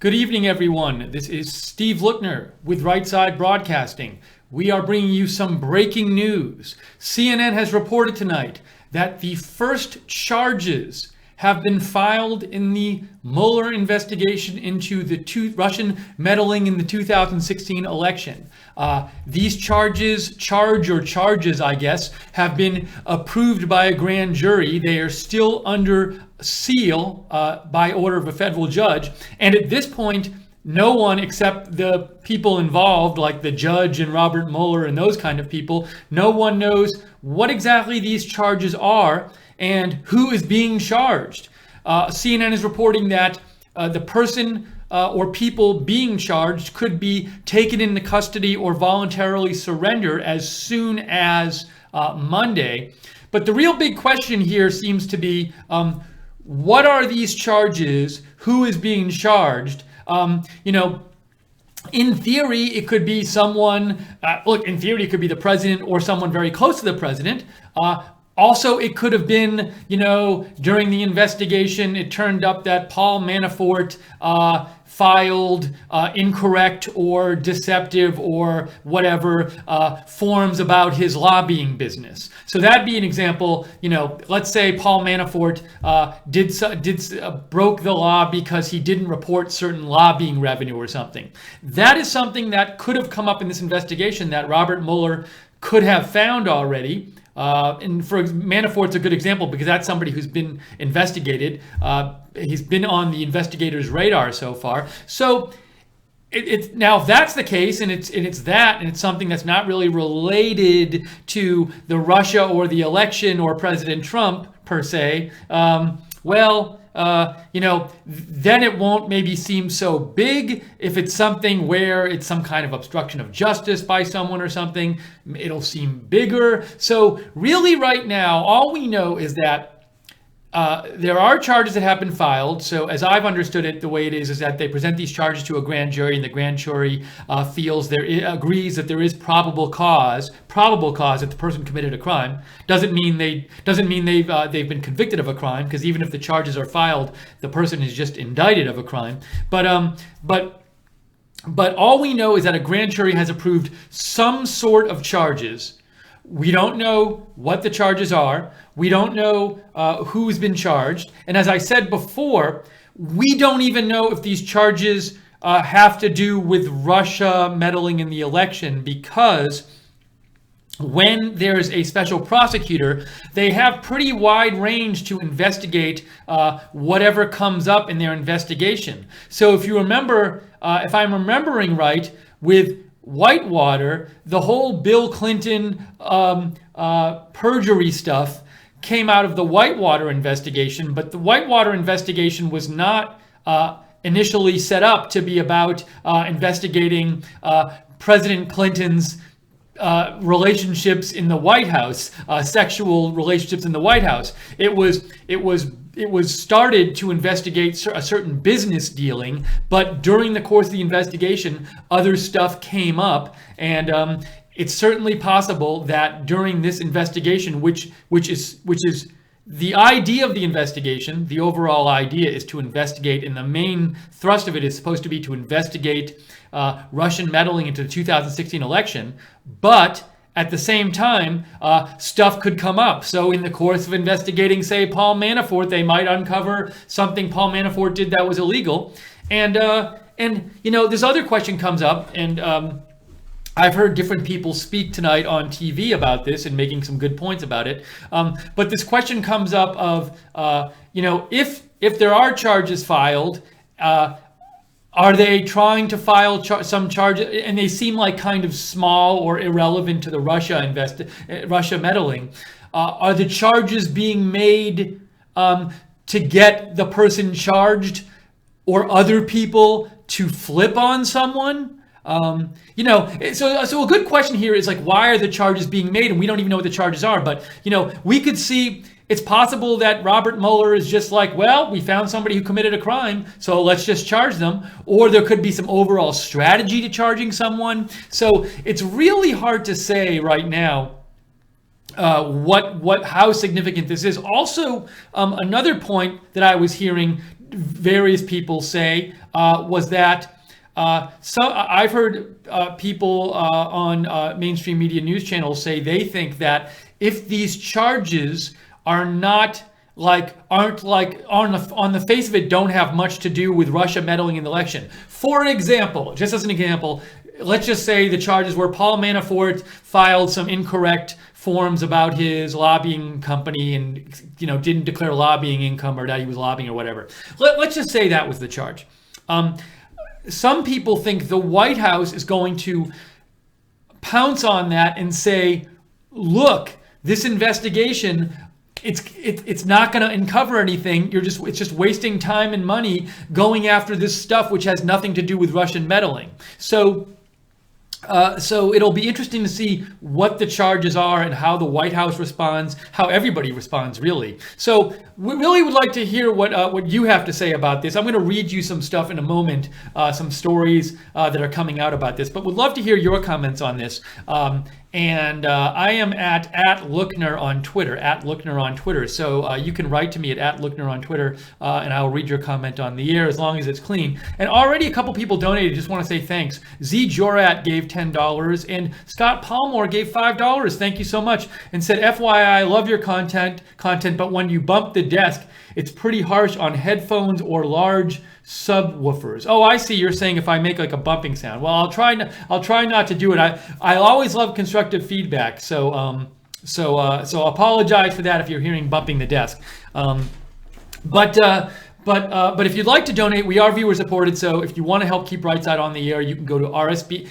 Good evening, everyone. This is Steve Lookner with Right Side Broadcasting. We are bringing you some breaking news. CNN has reported tonight that the first charges have been filed in the Mueller investigation into the Russian meddling in the 2016 election. These charges, I guess, have been approved by a grand jury. They are still under seal by order of a federal judge. And at this point, no one except the people involved, like the judge and Robert Mueller and those kind of people, no one knows what exactly these charges are and who is being charged. CNN is reporting that the person or people being charged could be taken into custody or voluntarily surrender as soon as Monday. But the real big question here seems to be, what are these charges? Who is being charged? In theory, it could be someone, in theory, it could be the president or someone very close to the president. Also, it could have been, during the investigation, it turned up that Paul Manafort filed incorrect or deceptive or whatever forms about his lobbying business. So that'd be an example. Let's say Paul Manafort broke the law because he didn't report certain lobbying revenue or something. That is something that could have come up in this investigation that Robert Mueller could have found already. And for Manafort's a good example because that's somebody who's been investigated. He's been on the investigators' radar so far. So it's now if that's the case, and it's something that's not really related to the Russia or the election or President Trump per se. Then it won't maybe seem so big. If it's something where it's some kind of obstruction of justice by someone or something, it'll seem bigger. So really right now, all we know is that there are charges that have been filed. So as I've understood it, the way it is that they present these charges to a grand jury, and the grand jury agrees that there is probable cause that the person committed a crime. Doesn't mean they've been convicted of a crime, because even if the charges are filed, the person is just indicted of a crime. But all we know is that a grand jury has approved some sort of charges. We don't know what the charges are. We don't know who's been charged. And as I said before, we don't even know if these charges have to do with Russia meddling in the election, because when there's a special prosecutor, they have pretty wide range to investigate whatever comes up in their investigation. So if you remember, if I'm remembering right, with Whitewater, the whole Bill Clinton perjury stuff came out of the Whitewater investigation, but the Whitewater investigation was not initially set up to be about investigating President Clinton's relationships in the White House, sexual relationships in the White House. It was started to investigate a certain business dealing, but during the course of the investigation, other stuff came up, and it's certainly possible that during this investigation, which is the idea of the investigation, the overall idea is to investigate, and the main thrust of it is supposed to be to investigate Russian meddling into the 2016 election, but at the same time, stuff could come up. So in the course of investigating, say, Paul Manafort, they might uncover something Paul Manafort did that was illegal. And this other question comes up, and I've heard different people speak tonight on TV about this and making some good points about it. But this question comes up of, if there are charges filed, are they trying to file some charges, and they seem like kind of small or irrelevant to the Russia meddling? Are the charges being made to get the person charged or other people to flip on someone? So a good question here is like, why are the charges being made? And we don't even know what the charges are, but we could see it's possible that Robert Mueller is just like, well, we found somebody who committed a crime, so let's just charge them. Or there could be some overall strategy to charging someone. So it's really hard to say right now how significant this is. Also, another point that I was hearing various people say was that so I've heard people on mainstream media news channels say they think that if these charges are not aren't on the face of it don't have much to do with Russia meddling in the election. For an example, just as an example, let's just say the charges were Paul Manafort filed some incorrect forms about his lobbying company and didn't declare lobbying income or that he was lobbying or whatever. Let's just say that was the charge. Some people think the White House is going to pounce on that and say, look, this investigation, it's not going to uncover anything. It's just wasting time and money going after this stuff which has nothing to do with Russian meddling. So it'll be interesting to see what the charges are and how the White House responds, how everybody responds, really. So we really would like to hear what you have to say about this. I'm going to read you some stuff in a moment, some stories that are coming out about this, but would love to hear your comments on this. And I am at Lookner on Twitter, So you can write to me at Lookner on Twitter, and I'll read your comment on the air as long as it's clean. And already a couple people donated. Just want to say thanks. Z Jorat gave $10, and Scott Palmore gave $5. Thank you so much. And said, FYI, I love your content, but when you bump the desk, it's pretty harsh on headphones or large subwoofers. Oh, I see. You're saying if I make like a bumping sound. Well, I'll try not to do it. I always love constructive feedback. So apologize for that if you're hearing bumping the desk. But if you'd like to donate, we are viewer supported. So if you want to help keep Right Side on the air, you can go to RSB.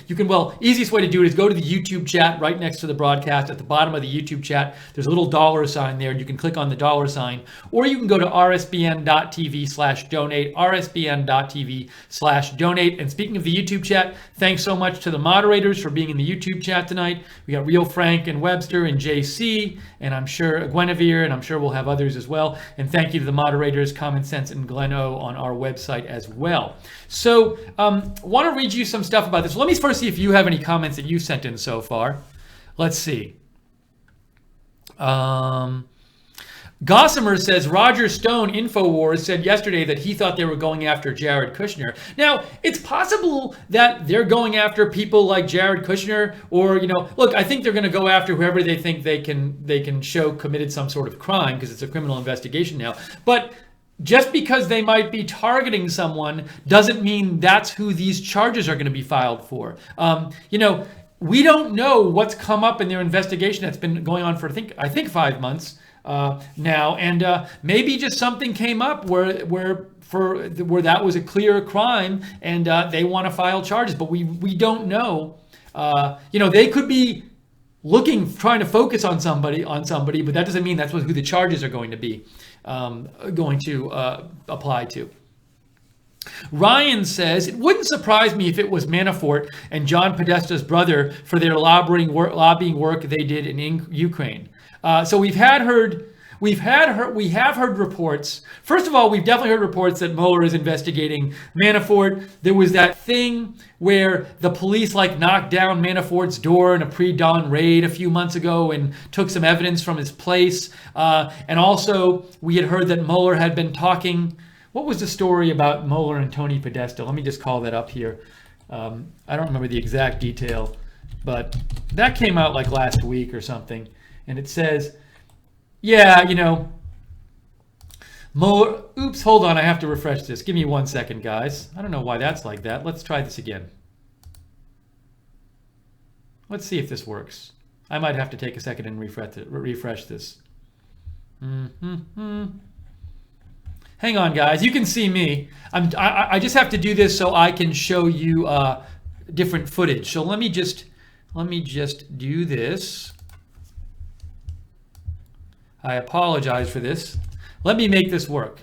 Easiest way to do it is go to the YouTube chat right next to the broadcast. At the bottom of the YouTube chat, there's a little dollar sign there. You can click on the dollar sign, or you can go to rsbn.tv/donate, rsbn.tv/donate. And speaking of the YouTube chat, thanks so much to the moderators for being in the YouTube chat tonight. We got Real Frank and Webster and JC, and I'm sure Guinevere, and I'm sure we'll have others as well. And thank you to the moderators, Common Sense and Glenn O on our website as well. So want to read you some stuff about this. Let me first see if you have any comments that you've sent in so far. Let's see. Gossamer says, Roger Stone, InfoWars, said yesterday that he thought they were going after Jared Kushner. Now, it's possible that they're going after people like Jared Kushner, or, look, I think they're going to go after whoever they think they can show committed some sort of crime, because it's a criminal investigation now. But just because they might be targeting someone doesn't mean that's who these charges are going to be filed for. We don't know what's come up in their investigation that's been going on for I think 5 months now, and maybe just something came up where that was a clear crime, and they want to file charges, but we don't know. They could be trying to focus on somebody, but that doesn't mean that's who the charges are going to be apply to. Ryan says, it wouldn't surprise me if it was Manafort and John Podesta's brother for their lobbying work they did in Ukraine. So we have heard reports. First of all, we've definitely heard reports that Mueller is investigating Manafort. There was that thing where the police knocked down Manafort's door in a pre-dawn raid a few months ago and took some evidence from his place. And also, we had heard that Mueller had been talking. What was the story about Mueller and Tony Podesta? Let me just call that up here. I don't remember the exact detail, but that came out last week or something. And it says, Mueller, oops, hold on, I have to refresh this. Give me 1 second, guys. I don't know why that's like that. Let's try this again. Let's see if this works. I might have to take a second and refresh this. Hang on, guys. You can see me. I just have to do this so I can show you different footage. So let me just do this. I apologize for this. Let me make this work.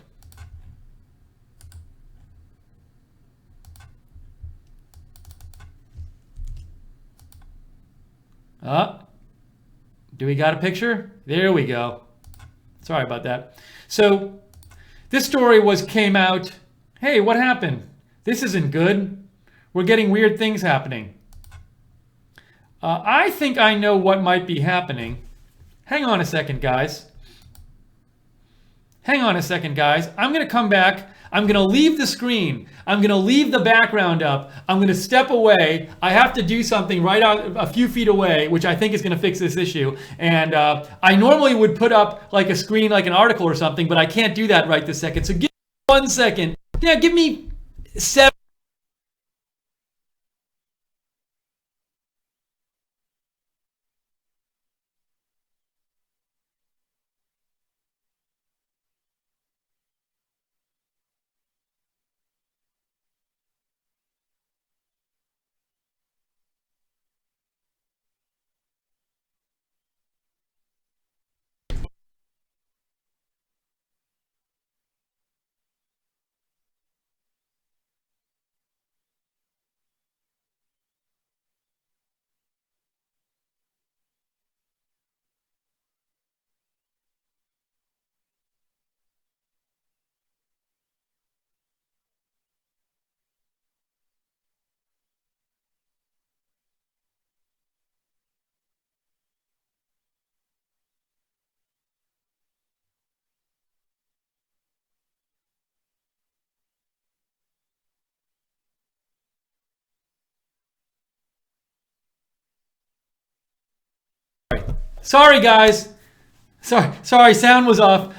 Do we got a picture? There we go. Sorry about that. So this story came out. Hey, what happened? This isn't good. We're getting weird things happening. I think I know what might be happening. Hang on a second, guys. I'm going to come back. I'm going to leave the screen. I'm going to leave the background up. I'm going to step away. I have to do something right out a few feet away, which I think is going to fix this issue. And I normally would put up like a screen, like an article or something, but I can't do that right this second. So give me 1 second. Yeah, give me 7. Sorry, guys. Sorry, sound was off.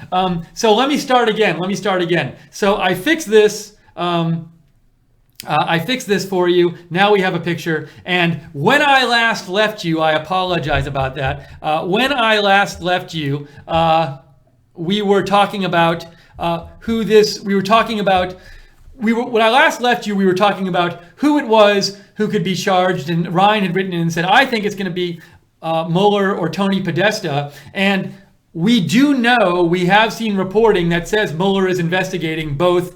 So let me start again. So I fixed this. I fixed this for you. Now we have a picture. And when I last left you, I apologize about that. When I last left you, we were talking about when I last left you, we were talking about who it was who could be charged. And Ryan had written in and said, I think it's going to be Mueller or Tony Podesta. And we do know, we have seen reporting that says Mueller is investigating both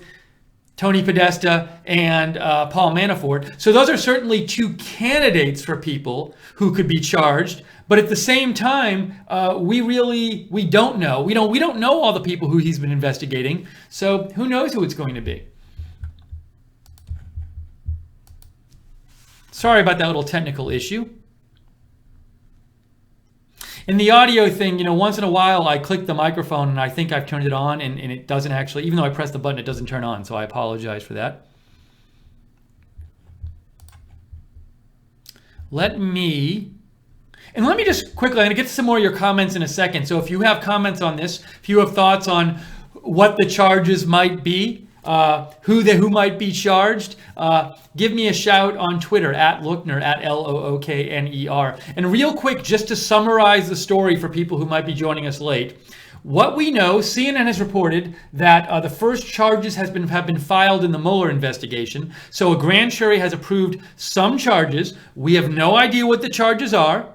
Tony Podesta and Paul Manafort. So those are certainly two candidates for people who could be charged. But at the same time, we don't know. We don't know all the people who he's been investigating. So who knows who it's going to be. Sorry about that little technical issue. In the audio thing, once in a while I click the microphone and I think I've turned it on and it doesn't actually, even though I press the button, it doesn't turn on. So I apologize for that. Let me just quickly, I'm going to get to some more of your comments in a second. So if you have comments on this, if you have thoughts on what the charges might be, who might be charged, give me a shout on Twitter at Lookner, at Lookner. And real quick, just to summarize the story for people who might be joining us late, what we know, CNN has reported that the first charges have been filed in the Mueller investigation. So a grand jury has approved some charges. We have no idea what the charges are.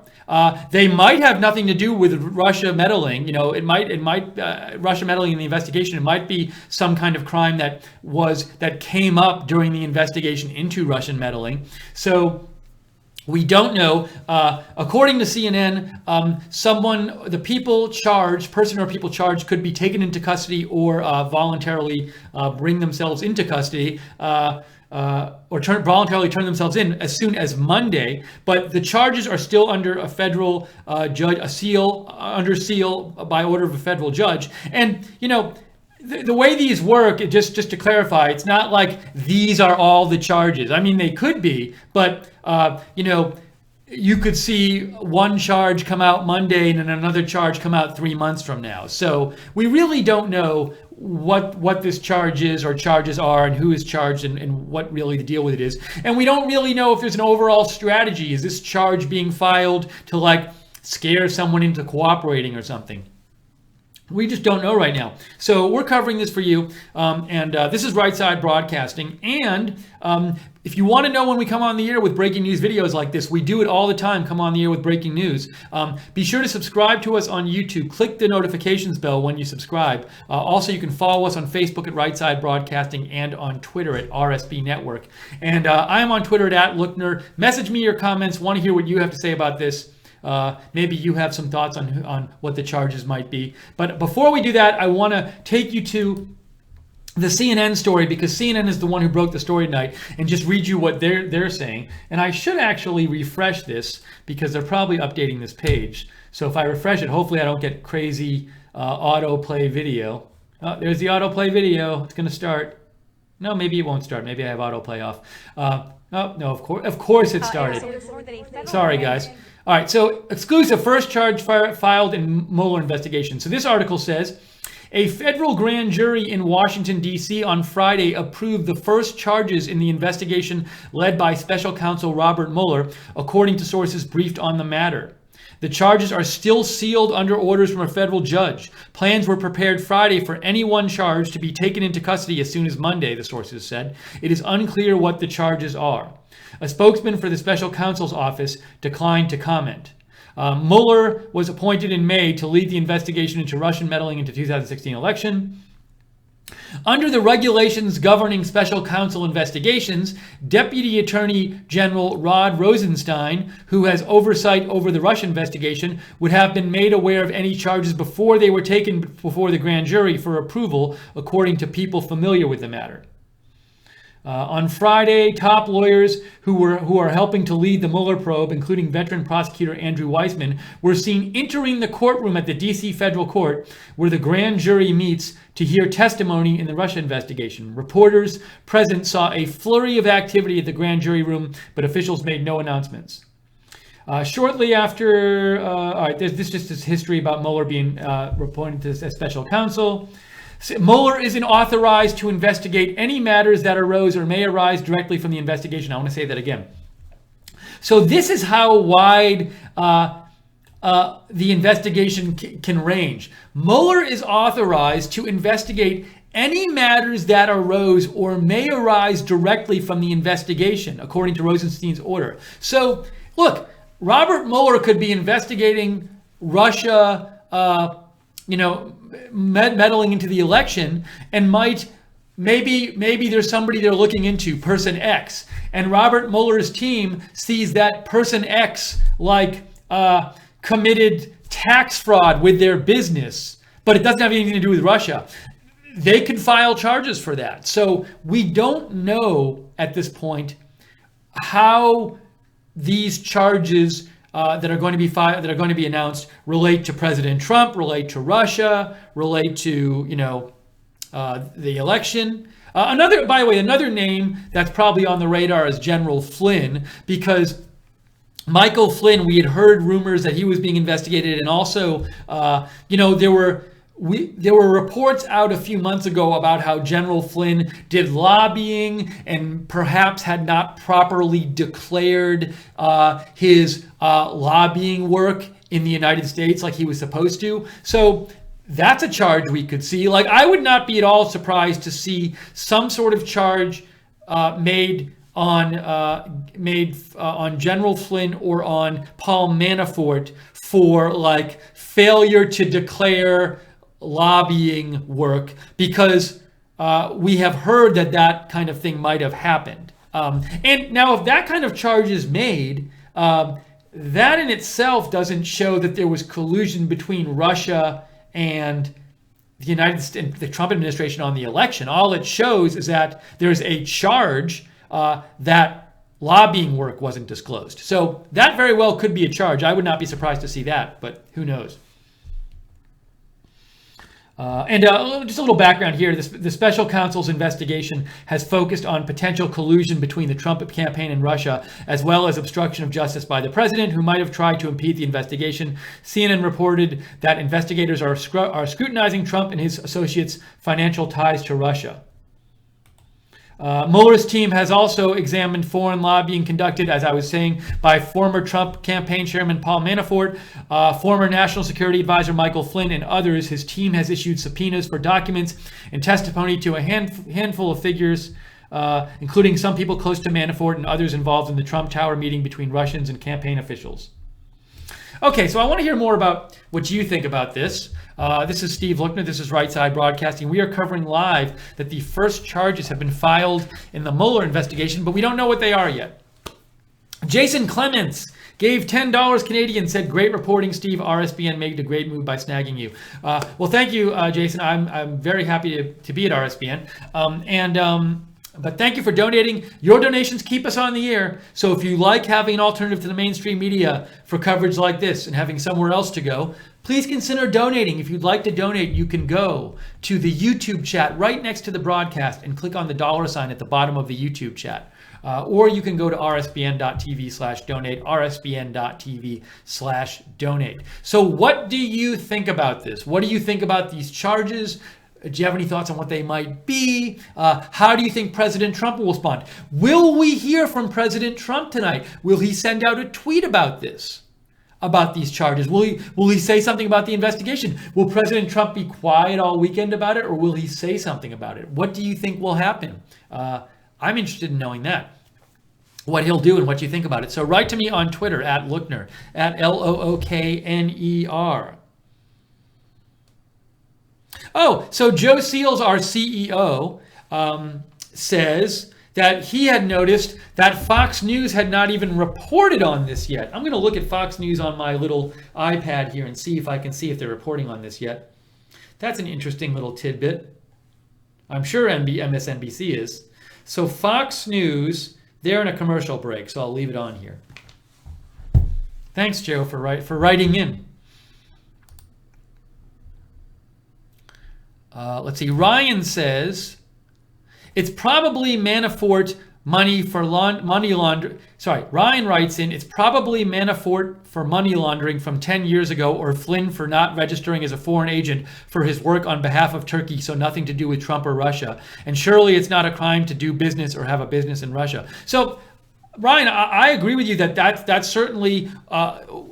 They might have nothing to do with Russia meddling. It might Russia meddling in the investigation. It might be some kind of crime that came up during the investigation into Russian meddling. So we don't know. According to CNN, person or people charged could be taken into custody or voluntarily bring themselves into custody. Or voluntarily turn themselves in as soon as Monday, but the charges are still under a federal judge, under seal by order of a federal judge. And the way these work, just to clarify, it's not like these are all the charges. I mean, they could be, but you could see one charge come out Monday and then another charge come out 3 months from now. So we really don't know what this charge is or charges are and who is charged and what really the deal with it is. And we don't really know if there's an overall strategy. Is this charge being filed to scare someone into cooperating or something? We just don't know right now. So we're covering this for you. And this is Right Side Broadcasting. And if you want to know when we come on the air with breaking news videos like this, we do it all the time, come on the air with breaking news. Be sure to subscribe to us on YouTube. Click the notifications bell when you subscribe. Also, you can follow us on Facebook at Right Side Broadcasting and on Twitter at RSB Network. And I am on Twitter at Lookner. Message me your comments. Want to hear what you have to say about this. Maybe you have some thoughts on what the charges might be. But before we do that, I want to take you to the CNN story, because CNN is the one who broke the story tonight, and just read you what they're saying. And I should actually refresh this because they're probably updating this page. So if I refresh it, hopefully I don't get crazy autoplay video. Oh, there's the autoplay video. It's going to start. No, maybe it won't start. Maybe I have autoplay off. Oh, no, of course it started. Sorry, guys. All right, so exclusive first charge filed in Mueller investigation. So this article says, a federal grand jury in Washington, D.C. on Friday approved the first charges in the investigation led by special counsel Robert Mueller, according to sources briefed on the matter. The charges are still sealed under orders from a federal judge. Plans were prepared Friday for anyone charged to be taken into custody as soon as Monday, the sources said. It is unclear what the charges are. A spokesman for the special counsel's office declined to comment. Mueller was appointed in May to lead the investigation into Russian meddling into the 2016 election. Under the regulations governing special counsel investigations, Deputy Attorney General Rod Rosenstein, who has oversight over the Russia investigation, would have been made aware of any charges before they were taken before the grand jury for approval, according to people familiar with the matter. On Friday, top lawyers who are helping to lead the Mueller probe, including veteran prosecutor Andrew Weissman, were seen entering the courtroom at the D.C. federal court where the grand jury meets to hear testimony in the Russia investigation. Reporters present saw a flurry of activity at the grand jury room, but officials made no announcements. Shortly after, all right, this just is history about Mueller being appointed as special counsel. Mueller isn't authorized to investigate any matters that arose or may arise directly from the investigation. I want to say that again. So this is how wide the investigation can range. Mueller is authorized to investigate any matters that arose or may arise directly from the investigation, according to Rosenstein's order. So, look, Robert Mueller could be investigating Russia, meddling into the election, and maybe there's somebody they're looking into, person X, and Robert Mueller's team sees that person X committed tax fraud with their business, but it doesn't have anything to do with Russia. They could file charges for that. So we don't know at this point how these charges that are going to be filed, that are going to be announced, relate to President Trump, relate to Russia, relate to the election. By the way, another name that's probably on the radar is General Flynn, because Michael Flynn, we had heard rumors that he was being investigated, and also, there were reports out a few months ago about how General Flynn did lobbying and perhaps had not properly declared his lobbying work in the United States like he was supposed to. So that's a charge we could see. I would not be at all surprised to see some sort of charge made on General Flynn or on Paul Manafort for failure to declare lobbying work, because we have heard that kind of thing might have happened. And now, if that kind of charge is made, that in itself doesn't show that there was collusion between Russia and the United States, the Trump administration on the election. All it shows is that there's a charge that lobbying work wasn't disclosed. So that very well could be a charge. I would not be surprised to see that, but who knows? Just a little background here. The special counsel's investigation has focused on potential collusion between the Trump campaign and Russia, as well as obstruction of justice by the president, who might have tried to impede the investigation. CNN reported that investigators are scrutinizing Trump and his associates' financial ties to Russia. Mueller's team has also examined foreign lobbying conducted, as I was saying, by former Trump campaign chairman Paul Manafort, former National Security Advisor Michael Flynn, and others. His team has issued subpoenas for documents and testimony to a handful of figures, including some people close to Manafort and others involved in the Trump Tower meeting between Russians and campaign officials. Okay, so I want to hear more about what you think about this. This is Steve Lookner. This is Right Side Broadcasting. We are covering live that the first charges have been filed in the Mueller investigation, but we don't know what they are yet. Jason Clements gave $10 Canadian, said, "Great reporting, Steve. RSBN made a great move by snagging you." Well, thank you, Jason. I'm very happy to be at RSBN. But thank you for donating. Your donations keep us on the air. So if you like having an alternative to the mainstream media for coverage like this and having somewhere else to go, please consider donating. If you'd like to donate, you can go to the YouTube chat right next to the broadcast and click on the $ at the bottom of the YouTube chat. Or you can go to rsbn.tv/donate, rsbn.tv/donate. So what do you think about this? What do you think about these charges? Do you have any thoughts on what they might be? How do you think President Trump will respond? Will we hear from President Trump tonight? Will he send out a tweet about this? About these charges? Will he say something about the investigation? Will President Trump be quiet all weekend about it, or will he say something about it? What do you think will happen? I'm interested in knowing that. What he'll do and what you think about it. So write to me on Twitter at Lookner, at Lookner. Oh, so Joe Seals, our CEO, says that he had noticed that Fox News had not even reported on this yet. I'm going to look at Fox News on my little iPad here and see if I can see if they're reporting on this yet. That's an interesting little tidbit. I'm sure MSNBC is. So Fox News, they're in a commercial break, so I'll leave it on here. Thanks, Joe, for writing in. Let's see. Ryan says it's probably Manafort money for money laundering. Sorry, Ryan writes in, it's probably Manafort for money laundering from 10 years ago, or Flynn for not registering as a foreign agent for his work on behalf of Turkey, so nothing to do with Trump or Russia. And surely it's not a crime to do business or have a business in Russia. So, Ryan, I agree with you that's certainly,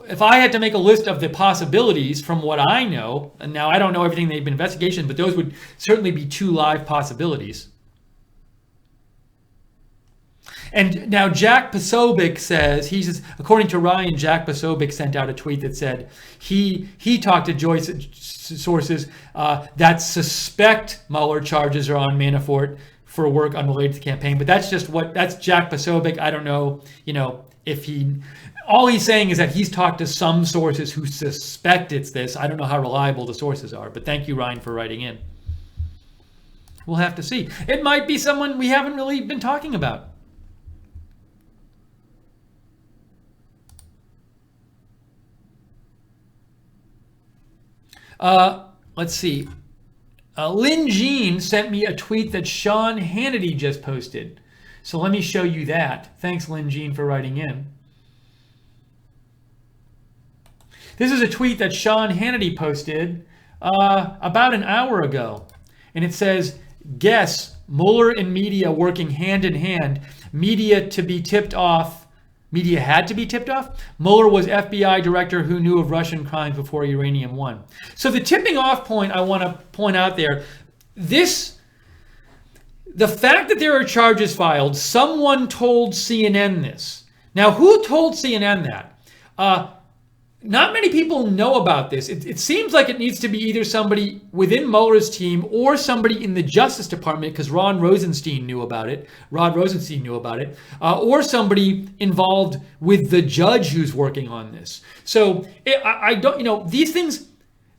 if I had to make a list of the possibilities from what I know, and now I don't know everything they've been investigating, but those would certainly be two live possibilities. And now Jack Posobiec says, according to Ryan, Jack Posobiec sent out a tweet that said he talked to Joyce sources that suspect Mueller charges are on Manafort for work unrelated to the campaign. But that's Jack Posobiec. I don't know, if all he's saying is that he's talked to some sources who suspect it's this. I don't know how reliable the sources are, but thank you, Ryan, for writing in. We'll have to see. It might be someone we haven't really been talking about. Let's see. Lynn Jean sent me a tweet that Sean Hannity just posted. So let me show you that. Thanks, Lynn Jean, for writing in. This is a tweet that Sean Hannity posted about an hour ago. And it says, guess, Mueller and media working hand in hand. Media to be tipped off. Media had to be tipped off. Mueller was FBI director who knew of Russian crimes before Uranium One. So the tipping off point I want to point out there, the fact that there are charges filed, someone told CNN this. Now, who told CNN that? Not many people know about this. It seems like it needs to be either somebody within Mueller's team or somebody in the Justice Department, because Rod Rosenstein knew about it, or somebody involved with the judge who's working on this. So I don't, these things,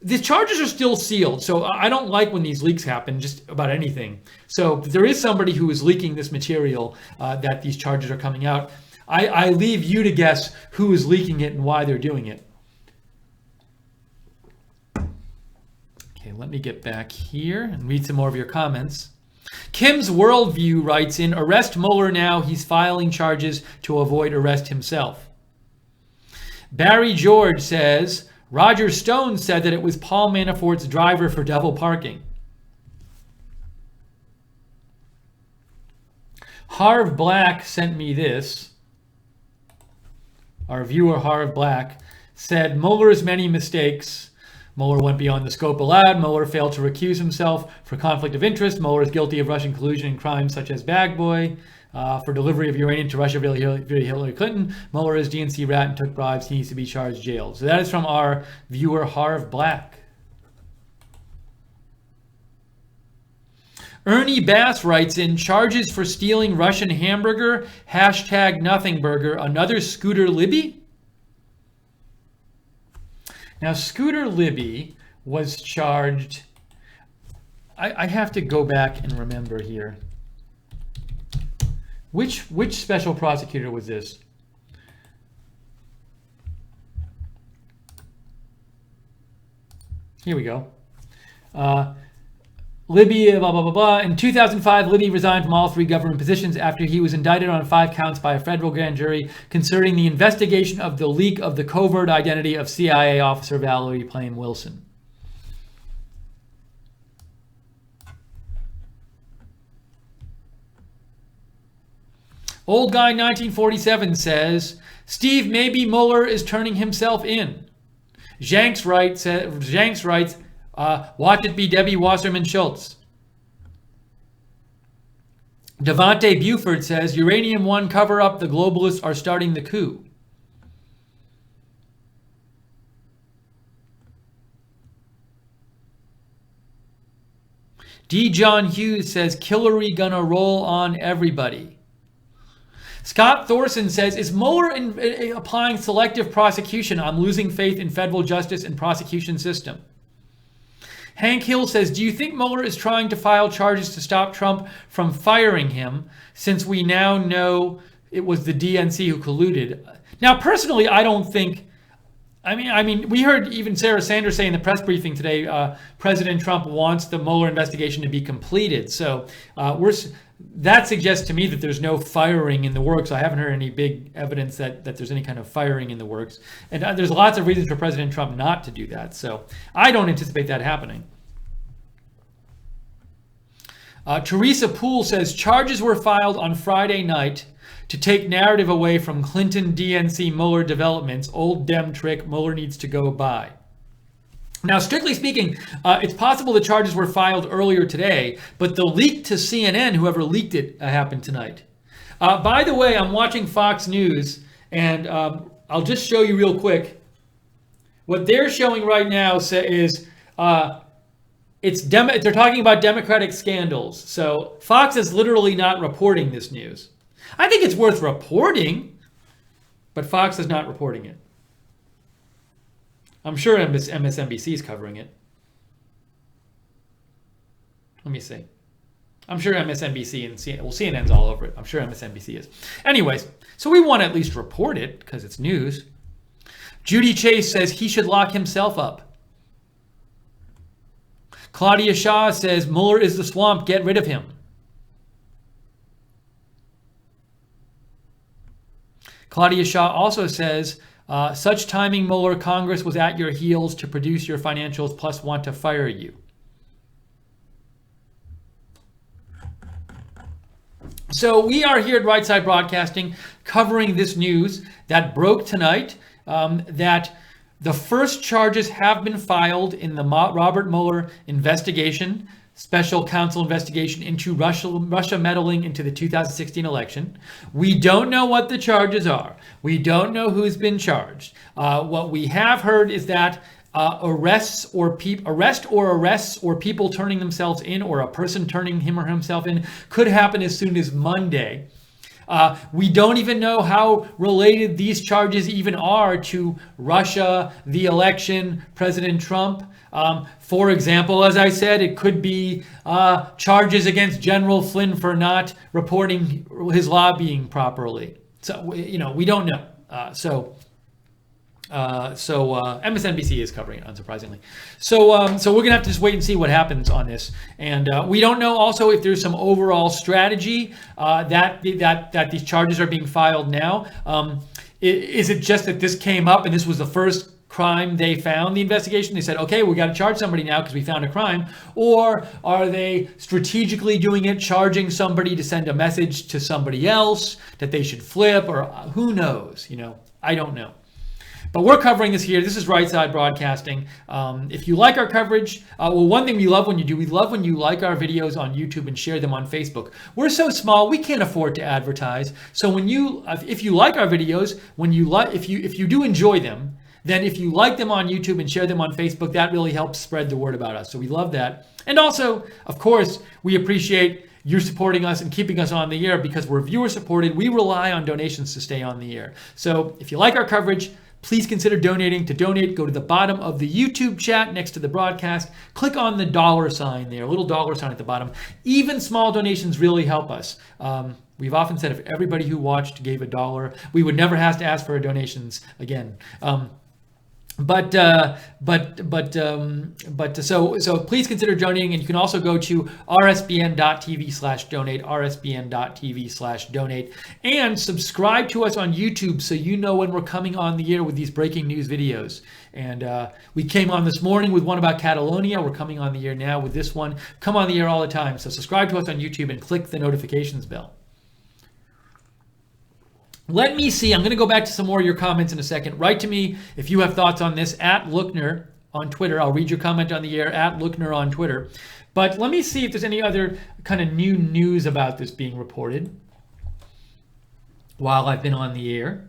the charges are still sealed. So I don't like when these leaks happen, just about anything. So there is somebody who is leaking this material that these charges are coming out. I leave you to guess who is leaking it and why they're doing it. Okay, let me get back here and read some more of your comments. Kim's Worldview writes in, arrest Mueller now, he's filing charges to avoid arrest himself. Barry George says, Roger Stone said that it was Paul Manafort's driver for double parking. Harv Black sent me this. Our viewer Harv Black said, Mueller's many mistakes. Mueller went beyond the scope allowed. Mueller failed to recuse himself for conflict of interest. Mueller is guilty of Russian collusion in crimes such as Bag Boy, for delivery of uranium to Russia via Hillary Clinton. Mueller is DNC rat and took bribes. He needs to be charged, jailed. So that is from our viewer Harv Black. Ernie Bass writes in, charges for stealing Russian hamburger, hashtag nothing burger, another Scooter Libby? Now, Scooter Libby was charged, I have to go back and remember here. Which special prosecutor was this? Here we go. Libby, blah, blah, blah, blah. In 2005, Libby resigned from all 3 government positions after he was indicted on 5 counts by a federal grand jury concerning the investigation of the leak of the covert identity of CIA officer Valerie Plame Wilson. Old Guy 1947 says, Steve, maybe Mueller is turning himself in. Jenks writes, watch it be Debbie Wasserman Schultz. Devontae Buford says, Uranium One cover-up, the globalists are starting the coup. D. John Hughes says, Hillary gonna roll on everybody. Scott Thorson says, is Mueller applying selective prosecution? I'm losing faith in federal justice and prosecution system. Hank Hill says, do you think Mueller is trying to file charges to stop Trump from firing him, since we now know it was the DNC who colluded? Now, personally, I don't think, I mean, we heard even Sarah Sanders say in the press briefing today, President Trump wants the Mueller investigation to be completed. So that suggests to me that there's no firing in the works. I haven't heard any big evidence that there's any kind of firing in the works. And there's lots of reasons for President Trump not to do that. So I don't anticipate that happening. Teresa Poole says, charges were filed on Friday night to take narrative away from Clinton DNC Mueller developments. Old Dem trick, Mueller needs to go by. Now, strictly speaking, it's possible the charges were filed earlier today, but the leak to CNN, whoever leaked it, happened tonight. By the way, I'm watching Fox News, and I'll just show you real quick. What they're showing right now is they're talking about Democratic scandals. So Fox is literally not reporting this news. I think it's worth reporting, but Fox is not reporting it. I'm sure MSNBC is covering it. Let me see. I'm sure MSNBC and CNN's all over it. I'm sure MSNBC is. Anyways, so we want to at least report it because it's news. Judy Chase says he should lock himself up. Claudia Shaw says Mueller is the swamp. Get rid of him. Claudia Shaw also says, such timing, Mueller, Congress was at your heels to produce your financials plus want to fire you. So we are here at Right Side Broadcasting covering this news that broke tonight, that the first charges have been filed in the Robert Mueller investigation, special counsel investigation into Russia meddling into the 2016 election. We don't know what the charges are. We don't know who's been charged. What we have heard is that arrests or people turning themselves in, or a person turning him or himself in, could happen as soon as Monday. We don't even know how related these charges even are to Russia, the election, President Trump. For example, as I said, it could be charges against General Flynn for not reporting his lobbying properly. So, we don't know. So MSNBC is covering it, unsurprisingly. So we're gonna have to just wait and see what happens on this. And we don't know also if there's some overall strategy that these charges are being filed now. Is it just that this came up and this was the first crime they found the investigation? They said, okay, we got to charge somebody now because we found a crime. Or are they strategically doing it, charging somebody to send a message to somebody else that they should flip, or who knows? I don't know. But we're covering this here. This is Right Side Broadcasting. If you like our coverage, one thing we love when you do, we love when you like our videos on YouTube and share them on Facebook. We're so small, we can't afford to advertise. So if you like our videos, if you do enjoy them, then if you like them on YouTube and share them on Facebook, that really helps spread the word about us. So we love that. And also, of course, we appreciate you supporting us and keeping us on the air because we're viewer supported. We rely on donations to stay on the air. So if you like our coverage, please consider donating. To donate, go to the bottom of the YouTube chat next to the broadcast. Click on the $sign there, a little $sign at the bottom. Even small donations really help us. We've often said if everybody who watched gave $1, we would never have to ask for donations again. So please consider donating, and you can also go to rsbn.tv/donate, rsbn.tv/donate, and subscribe to us on YouTube so you know when we're coming on the air with these breaking news videos. And we came on this morning with one about Catalonia. We're coming on the air now with this one. Come on the air all the time. So subscribe to us on YouTube and click the notifications bell. Let me see. I'm going to go back to some more of your comments in a second. Write to me if you have thoughts on this at Lookner on Twitter. I'll read your comment on the air at Lookner on Twitter. But let me see if there's any other kind of new news about this being reported while I've been on the air.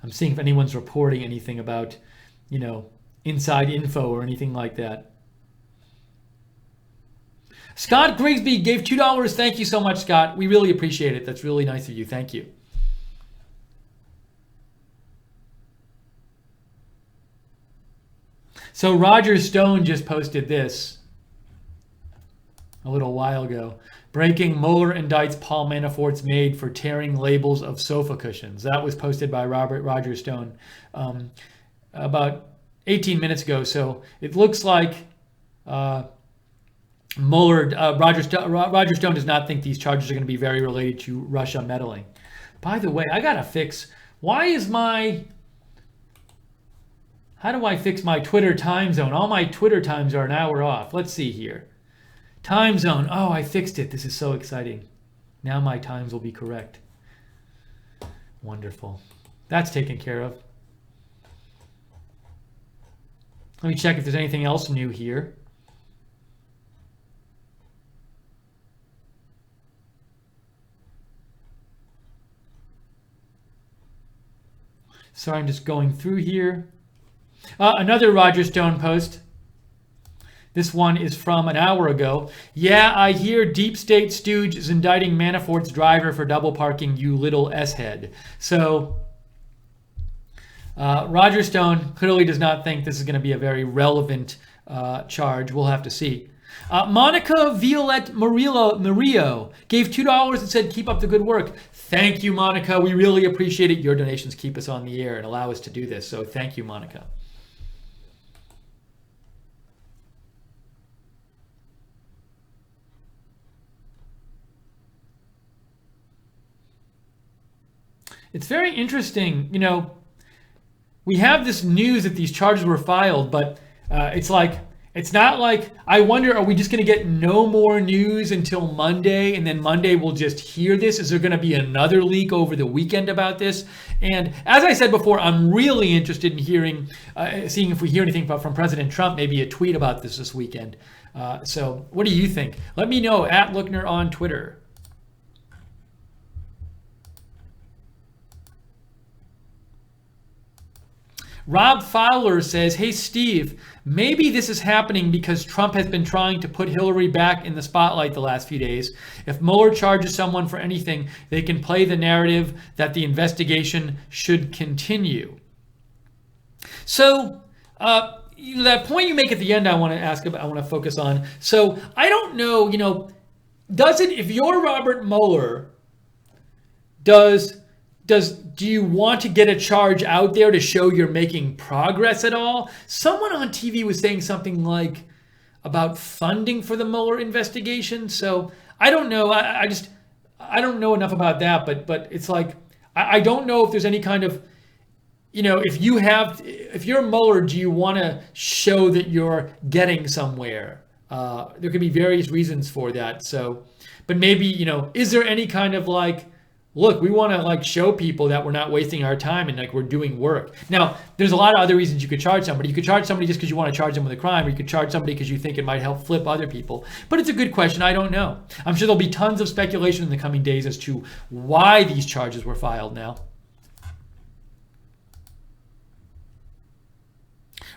I'm seeing if anyone's reporting anything about, inside info or anything like that. Scott Grigsby gave $2. Thank you so much, Scott. We really appreciate it. That's really nice of you. Thank you. So Roger Stone just posted this a little while ago. Breaking: Mueller indicts Paul Manafort's maid for tearing labels of sofa cushions. That was posted by Roger Stone about 18 minutes ago. So it looks like Mueller, Roger Stone does not think these charges are going to be very related to Russia meddling. By the way, I got to fix, how do I fix my Twitter time zone? All my Twitter times are an hour off. Let's see here. Time zone. Oh, I fixed it. This is so exciting. Now my times will be correct. Wonderful. That's taken care of. Let me check if there's anything else new here. Sorry, I'm just going through here. Another Roger Stone post. This one is from an hour ago. Yeah, I hear Deep State stooge is indicting Manafort's driver for double parking, you little S-head. So Roger Stone clearly does not think this is going to be a very relevant charge. We'll have to see. Monica Violette Murillo gave $2 and said, keep up the good work. Thank you, Monica. We really appreciate it. Your donations keep us on the air and allow us to do this. So thank you, Monica. It's very interesting. We have this news that these charges were filed, but it's not like, I wonder, are we just going to get no more news until Monday, and then Monday we'll just hear this? Is there going to be another leak over the weekend about this? And as I said before, I'm really interested in seeing if we hear anything from President Trump, maybe a tweet about this weekend. So what do you think? Let me know at Lookner on Twitter. Rob Fowler says, hey, Steve, maybe this is happening because Trump has been trying to put Hillary back in the spotlight the last few days. If Mueller charges someone for anything, they can play the narrative that the investigation should continue. So, that point you make at the end, I want to focus on. So I don't know, if you're Robert Mueller, do you want to get a charge out there to show you're making progress at all? Someone on TV was saying something like about funding for the Mueller investigation. So I don't know. I don't know enough about that, but it's like, I don't know if there's any kind of, if you're Mueller, do you want to show that you're getting somewhere? There could be various reasons for that. So, but maybe, is there any kind of look, we want to show people that we're not wasting our time and we're doing work. Now, there's a lot of other reasons you could charge somebody. You could charge somebody just because you want to charge them with a crime, or you could charge somebody because you think it might help flip other people. But it's a good question. I don't know. I'm sure there'll be tons of speculation in the coming days as to why these charges were filed now.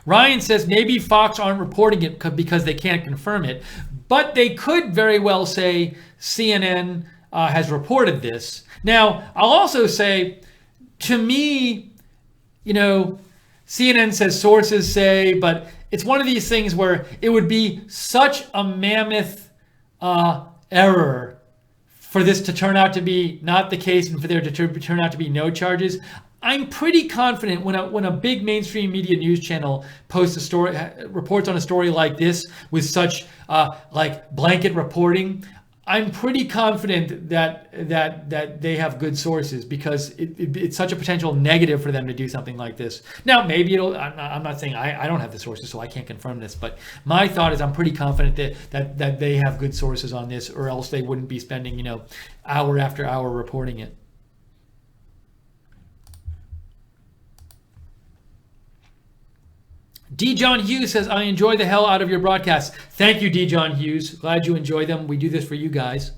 Ryan says maybe Fox aren't reporting it because they can't confirm it, but they could very well say CNN has reported this. Now, I'll also say, to me, CNN says sources say, but it's one of these things where it would be such a mammoth error for this to turn out to be not the case and for there to turn out to be no charges. I'm pretty confident when a big mainstream media news channel posts a story, reports on a story like this with such like blanket reporting, I'm pretty confident that they have good sources, because it's such a potential negative for them to do something like this. Now, maybe it'll. I'm not saying I don't have the sources, so I can't confirm this. But my thought is I'm pretty confident that they have good sources on this, or else they wouldn't be spending hour after hour reporting it. D. John Hughes says, I enjoy the hell out of your broadcasts. Thank you, D. John Hughes. Glad you enjoy them. We do this for you guys.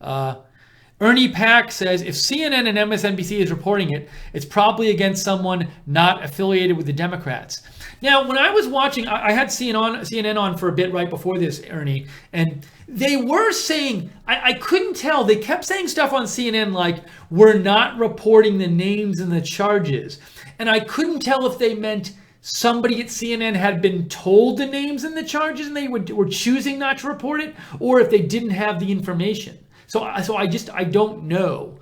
Ernie Pack says, if CNN and MSNBC is reporting it, it's probably against someone not affiliated with the Democrats. Now, when I was watching, I had CNN on for a bit right before this, Ernie, and they were saying, I couldn't tell. They kept saying stuff on CNN like, we're not reporting the names and the charges. And I couldn't tell if they meant somebody at CNN had been told the names and the charges and they were choosing not to report it, or if they didn't have the information. So I don't know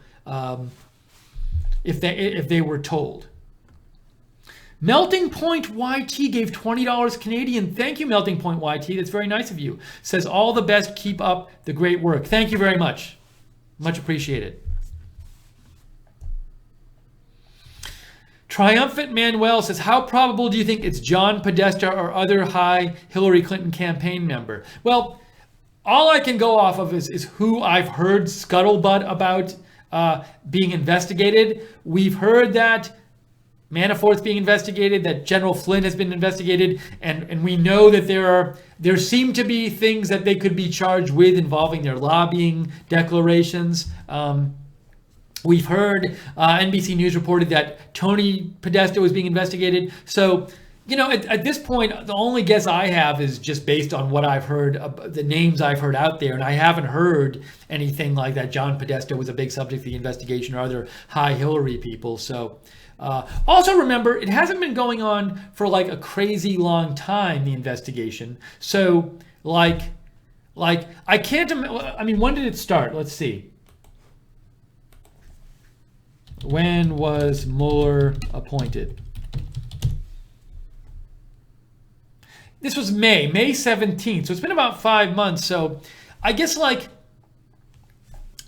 if they were told. Melting Point YT gave $20 Canadian. Thank you, Melting Point YT. That's very nice of you. Says, all the best. Keep up the great work. Thank you very much. Much appreciated. Triumphant Manuel says, how probable do you think it's John Podesta or other high Hillary Clinton campaign member? Well, all I can go off of is who I've heard scuttlebutt about being investigated. We've heard that Manafort's being investigated, that General Flynn has been investigated, and we know that there seem to be things that they could be charged with involving their lobbying declarations. We've heard NBC News reported that Tony Podesta was being investigated. So, at this point, the only guess I have is just based on what I've heard, the names I've heard out there. And I haven't heard anything like that John Podesta was a big subject of the investigation or other high Hillary people. So, also remember, it hasn't been going on for like a crazy long time, the investigation. So, I can't, when did it start? Let's see. When was Mueller appointed? This was May 17th. So it's been about 5 months. So I guess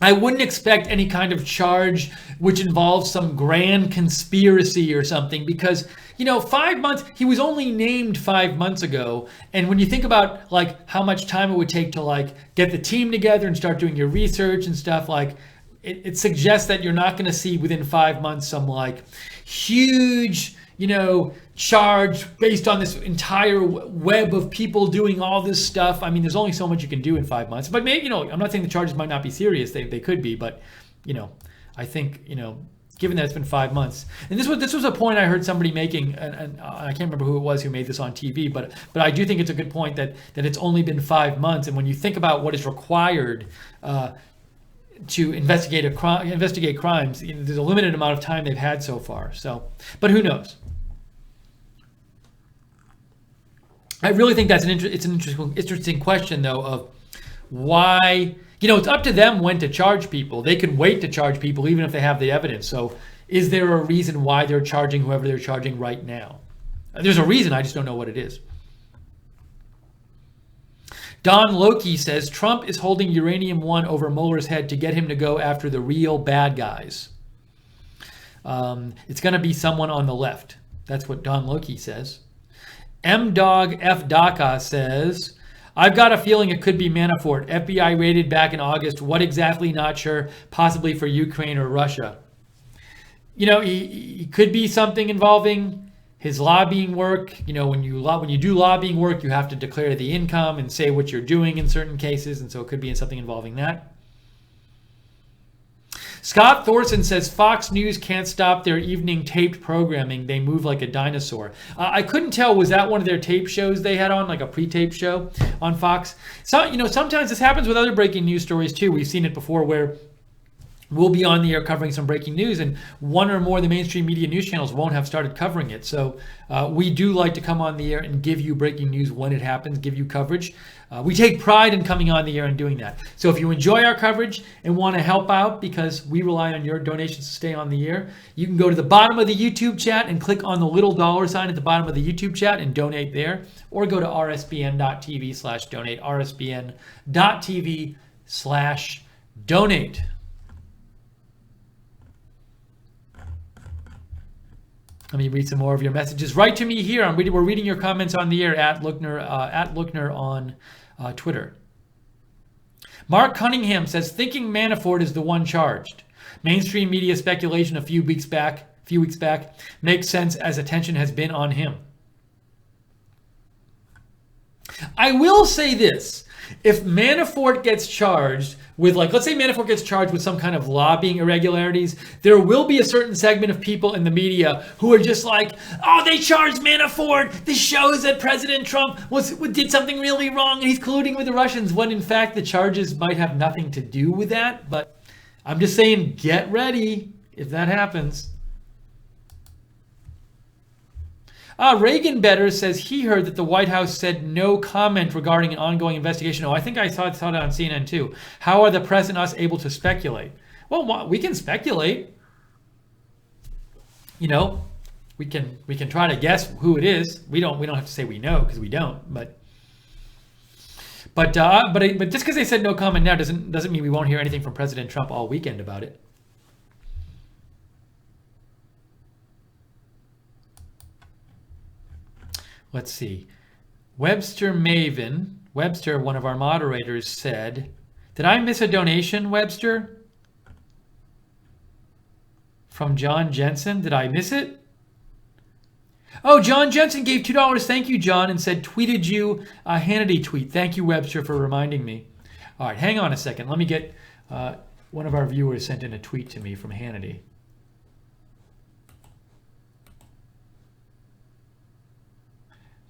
I wouldn't expect any kind of charge which involves some grand conspiracy or something, because 5 months, he was only named 5 months ago. And when you think about how much time it would take to get the team together and start doing your research and stuff, it suggests that you're not going to see within 5 months some huge, charge based on this entire web of people doing all this stuff. There's only so much you can do in 5 months. But maybe, I'm not saying the charges might not be serious. They could be, but, I think, given that it's been 5 months. And this was a point I heard somebody making, and I can't remember who it was who made this on TV, but I do think it's a good point that it's only been 5 months. And when you think about what is required to investigate crimes, there's a limited amount of time they've had so far. So, but who knows? I really think it's an interesting question, though, of why. It's up to them when to charge people. They can wait to charge people even if they have the evidence. So, is there a reason why they're charging whoever they're charging right now? There's a reason. I just don't know what it is. Don Loki says, Trump is holding Uranium One over Mueller's head to get him to go after the real bad guys. It's going to be someone on the left. That's what Don Loki says. M-Dog F. Daka says, I've got a feeling it could be Manafort. FBI raided back in August. What exactly? Not sure. Possibly for Ukraine or Russia. He could be something involving his lobbying work. When you do lobbying work, you have to declare the income and say what you're doing in certain cases, and so it could be something involving that. Scott Thorson says Fox News can't stop their evening taped programming. They move like a dinosaur. I couldn't tell, was that one of their tape shows they had on, like a pre-tape show on Fox? So, sometimes this happens with other breaking news stories too. We've seen it before where we'll be on the air covering some breaking news, and one or more of the mainstream media news channels won't have started covering it. So we do like to come on the air and give you breaking news when it happens, give you coverage. We take pride in coming on the air and doing that. So if you enjoy our coverage and want to help out, because we rely on your donations to stay on the air, you can go to the bottom of the YouTube chat and click on the little dollar sign at the bottom of the YouTube chat and donate there, or go to rsbn.tv/donate, rsbn.tv/donate. Let me read some more of your messages. Write to me here. We're reading your comments on the air at Lookner on Twitter. Mark Cunningham says, thinking Manafort is the one charged. Mainstream media speculation a few weeks back makes sense as attention has been on him. I will say this. If Manafort gets charged with, let's say Manafort gets charged with some kind of lobbying irregularities, there will be a certain segment of people in the media who are just like, oh, they charged Manafort. This shows that President Trump did something really wrong and he's colluding with the Russians, when in fact the charges might have nothing to do with that. But I'm just saying, get ready if that happens. Reagan Better says he heard that the White House said no comment regarding an ongoing investigation. Oh, I think I saw it on CNN too. How are the press and us able to speculate? Well, we can speculate. You know, we can try to guess who it is. We don't have to say we know, because we don't. But just because they said no comment now doesn't mean we won't hear anything from President Trump all weekend about it. Let's see. Webster, one of our moderators, said, did I miss a donation, Webster? From John Jensen? Did I miss it? Oh, John Jensen gave $2. Thank you, John, and said, tweeted you a Hannity tweet. Thank you, Webster, for reminding me. All right, hang on a second. Let me get one of our viewers sent in a tweet to me from Hannity.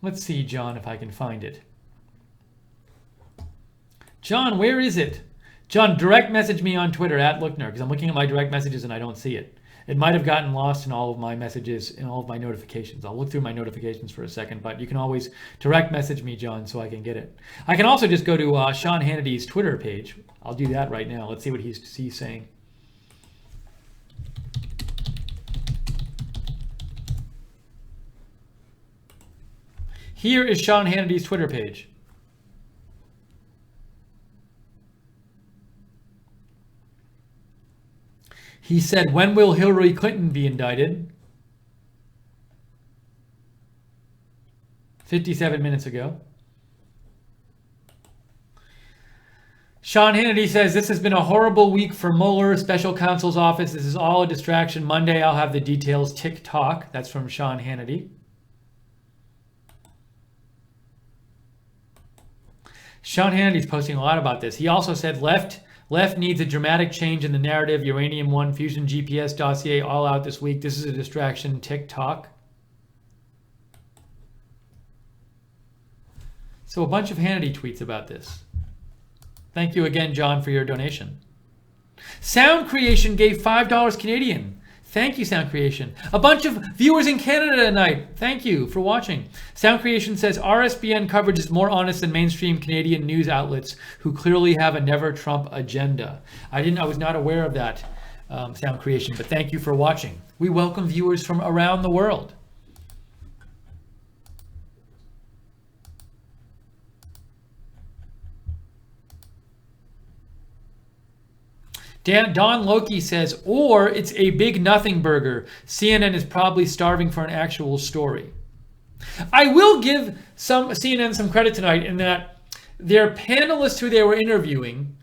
Let's see, John, if I can find it. John, where is it? John, direct message me on Twitter at Lookner, because I'm looking at my direct messages and I don't see it. It might have gotten lost in all of my messages, in all of my notifications. I'll look through my notifications for a second, but you can always direct message me, John, so I can get it. I can also just go to Sean Hannity's Twitter page. I'll do that right now. Let's see what he's saying. Here is Sean Hannity's Twitter page. He said, when will Hillary Clinton be indicted? 57 minutes ago. Sean Hannity says, this has been a horrible week for Mueller, special counsel's office. This is all a distraction. Monday, I'll have the details. TikTok. That's from Sean Hannity. Sean Hannity's posting a lot about this. He also said left needs a dramatic change in the narrative. Uranium One, Fusion GPS dossier, all out this week. This is a distraction. TikTok. So a bunch of Hannity tweets about this. Thank you again, John, for your donation. Sound Creation gave $5 Canadian. Thank you, Sound Creation. A bunch of viewers in Canada tonight. Thank you for watching. Sound Creation says RSBN coverage is more honest than mainstream Canadian news outlets who clearly have a never Trump agenda. I was not aware of that, Sound Creation, but thank you for watching. We welcome viewers from around the world. Don Loki says, or it's a big nothing burger. CNN is probably starving for an actual story. I will give CNN some credit tonight in that their panelists who they were interviewing,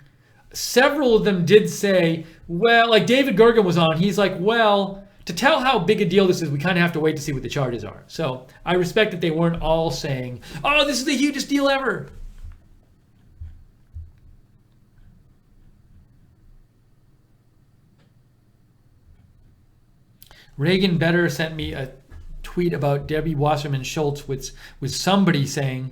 several of them did say, well, like David Gergen was on, he's like, well, to tell how big a deal this is, we kind of have to wait to see what the charges are. So I respect that they weren't all saying, oh, this is the hugest deal ever. Reagan Better sent me a tweet about Debbie Wasserman Schultz with somebody saying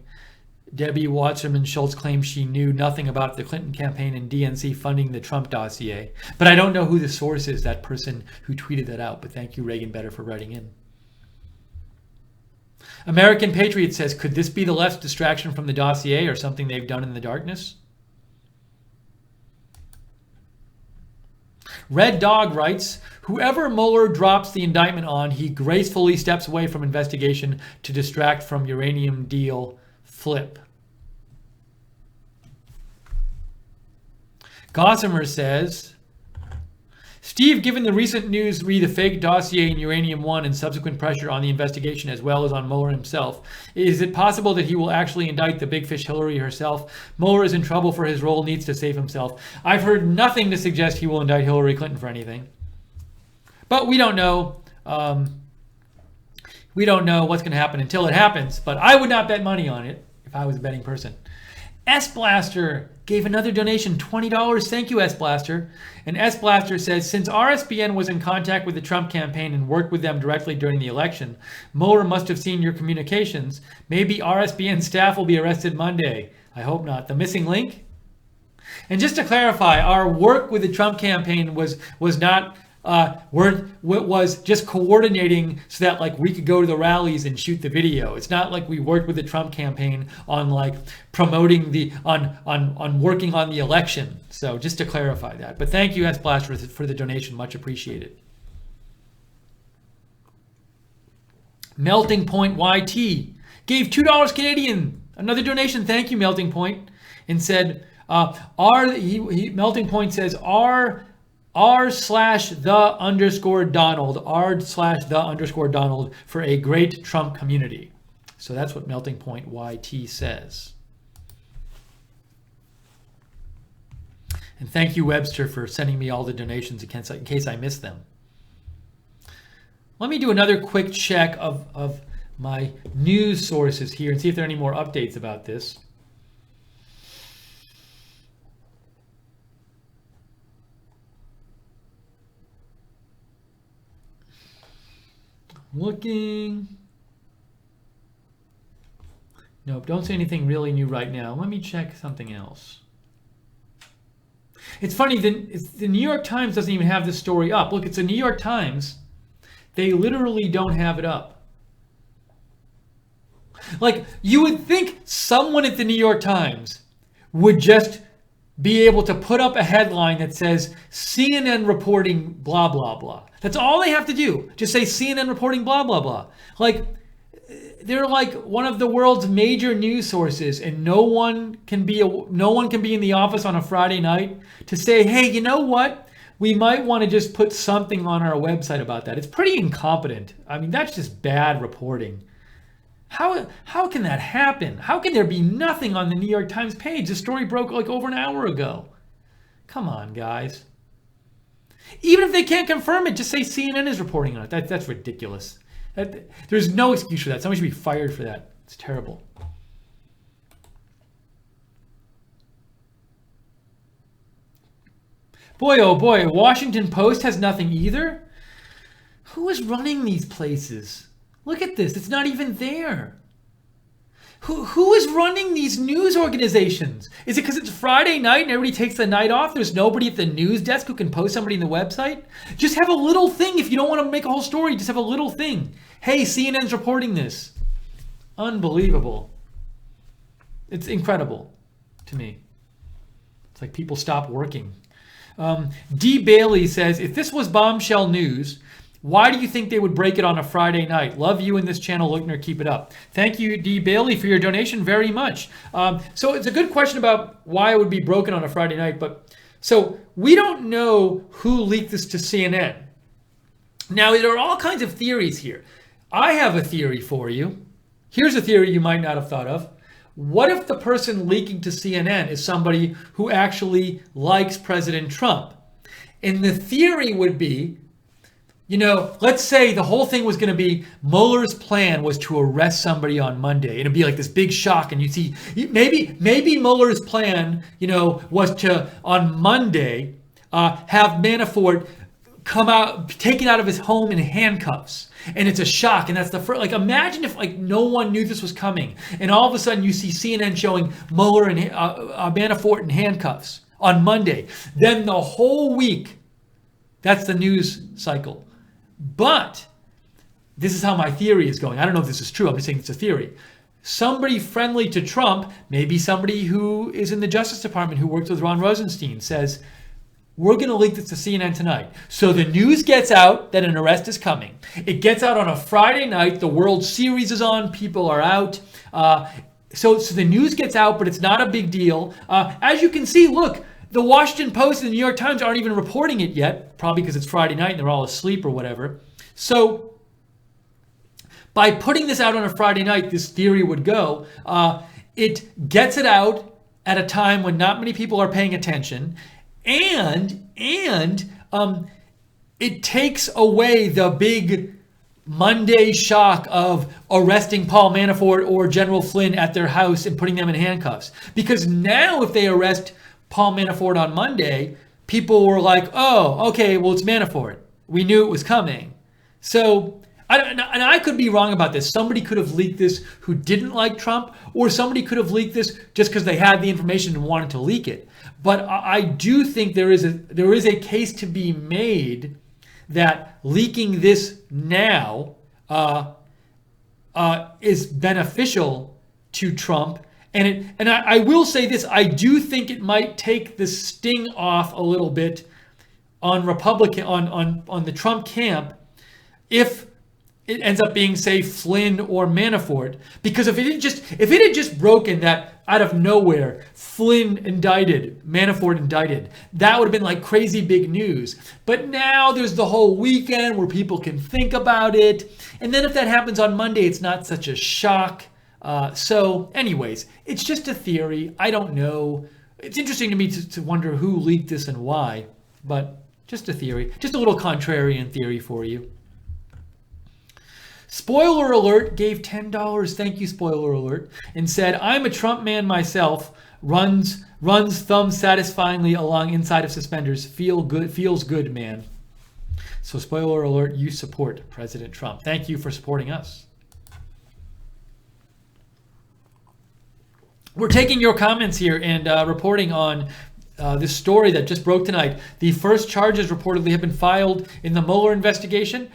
Debbie Wasserman Schultz claims she knew nothing about the Clinton campaign and DNC funding the Trump dossier. But I don't know who the source is, that person who tweeted that out. But thank you, Reagan Better, for writing in. American Patriot says, could this be the left's distraction from the dossier or something they've done in the darkness? Red Dog writes, whoever Mueller drops the indictment on, he gracefully steps away from investigation to distract from uranium deal flip. Gossamer says, Steve, given the recent news re the fake dossier in Uranium One and subsequent pressure on the investigation as well as on Mueller himself, is it possible that he will actually indict the big fish Hillary herself? Mueller is in trouble for his role, needs to save himself. I've heard nothing to suggest he will indict Hillary Clinton for anything. But we don't know. We don't know what's going to happen until it happens. But I would not bet money on it if I was a betting person. S-Blaster gave another donation, $20. Thank you, S-Blaster. And S-Blaster says, since RSBN was in contact with the Trump campaign and worked with them directly during the election, Mueller must have seen your communications. Maybe RSBN staff will be arrested Monday. I hope not. The missing link? And just to clarify, our work with the Trump campaign was not... was just coordinating so that like we could go to the rallies and shoot the video. It's not like we worked with the Trump campaign on like promoting the on working on the election. So just to clarify that. But thank you, S Blast, for the donation, much appreciated. Melting Point YT gave $2 Canadian, another donation. Thank you, Melting Point, and said Melting Point says r/the_Donald, r/the_Donald for a great Trump community. So that's what Melting Point YT says. And thank you, Webster, for sending me all the donations in case I missed them. Let me do another quick check of my news sources here and see if there are any more updates about this. Looking. Nope, don't say anything really new right now. Let me check something else. It's funny, the New York Times doesn't even have this story up. Look, it's the New York Times. They literally don't have it up. Like, you would think someone at the New York Times would just be able to put up a headline that says CNN reporting blah, blah, blah. That's all they have to do. Just say CNN reporting blah, blah, blah. Like, they're like one of the world's major news sources, and no one can be in the office on a Friday night to say, hey, you know what? We might want to just put something on our website about that. It's pretty incompetent. I mean, that's just bad reporting. How can that happen? How can there be nothing on the New York Times page? The story broke like over an hour ago. Come on, guys. Even if they can't confirm it, just say CNN is reporting on it. That's ridiculous. There's no excuse for that. Somebody should be fired for that. It's terrible. Boy, oh boy, Washington Post has nothing either. Who is running these places? Look at this. It's not even there. Who is running these news organizations? Is it because it's Friday night and everybody takes the night off? There's nobody at the news desk who can post somebody in the website? Just have a little thing. If you don't want to make a whole story, just have a little thing. Hey, CNN's reporting this. Unbelievable. It's incredible to me. It's like people stop working. D. Bailey says, if this was bombshell news, why do you think they would break it on a Friday night? Love you and this channel, Lookner. Keep it up. Thank you, D. Bailey, for your donation very much. So it's a good question about why it would be broken on a Friday night. So we don't know who leaked this to CNN. Now, there are all kinds of theories here. I have a theory for you. Here's a theory you might not have thought of. What if the person leaking to CNN is somebody who actually likes President Trump? And the theory would be, you know, let's say the whole thing was going to be Mueller's plan was to arrest somebody on Monday. It'd be like this big shock. And you see, maybe Mueller's plan, you know, was to, on Monday, have Manafort come out, taken out of his home in handcuffs. And it's a shock. And that's the first, like, imagine if like no one knew this was coming. And all of a sudden you see CNN showing Mueller and Manafort in handcuffs on Monday. Then the whole week, that's the news cycle. But this is how my theory is going. I don't know if this is true. I'm just saying it's a theory. Somebody friendly to Trump, maybe somebody who is in the Justice Department who worked with Ron Rosenstein, says, we're going to leak this to CNN tonight. So the news gets out that an arrest is coming. It gets out on a Friday night. The World Series is on. People are out. So the news gets out, but it's not a big deal. As you can see, look, the Washington Post and the New York Times aren't even reporting it yet, probably because it's Friday night and they're all asleep or whatever. So by putting this out on a Friday night, this theory would go, it gets it out at a time when not many people are paying attention, and it takes away the big Monday shock of arresting Paul Manafort or General Flynn at their house and putting them in handcuffs. Because now if they arrest Paul Manafort on Monday, people were like, oh, okay, well, it's Manafort. We knew it was coming. So, and I could be wrong about this. Somebody could have leaked this who didn't like Trump, or somebody could have leaked this just because they had the information and wanted to leak it. But I do think there is a case to be made that leaking this now is beneficial to Trump. And I will say this, I do think it might take the sting off a little bit on on the Trump camp if it ends up being, say, Flynn or Manafort. Because if it had just broken that out of nowhere, Flynn indicted, Manafort indicted, that would have been like crazy big news. But now there's the whole weekend where people can think about it. And then if that happens on Monday, it's not such a shock. So anyways, it's just a theory. I don't know. It's interesting to me to wonder who leaked this and why, but just a theory, just a little contrarian theory for you. Spoiler alert gave $10, thank you, spoiler alert, and said, I'm a Trump man myself, runs thumb satisfyingly along inside of suspenders, feels good, man. So spoiler alert, you support President Trump. Thank you for supporting us. We're taking your comments here and reporting on this story that just broke tonight. The first charges reportedly have been filed in the Mueller investigation.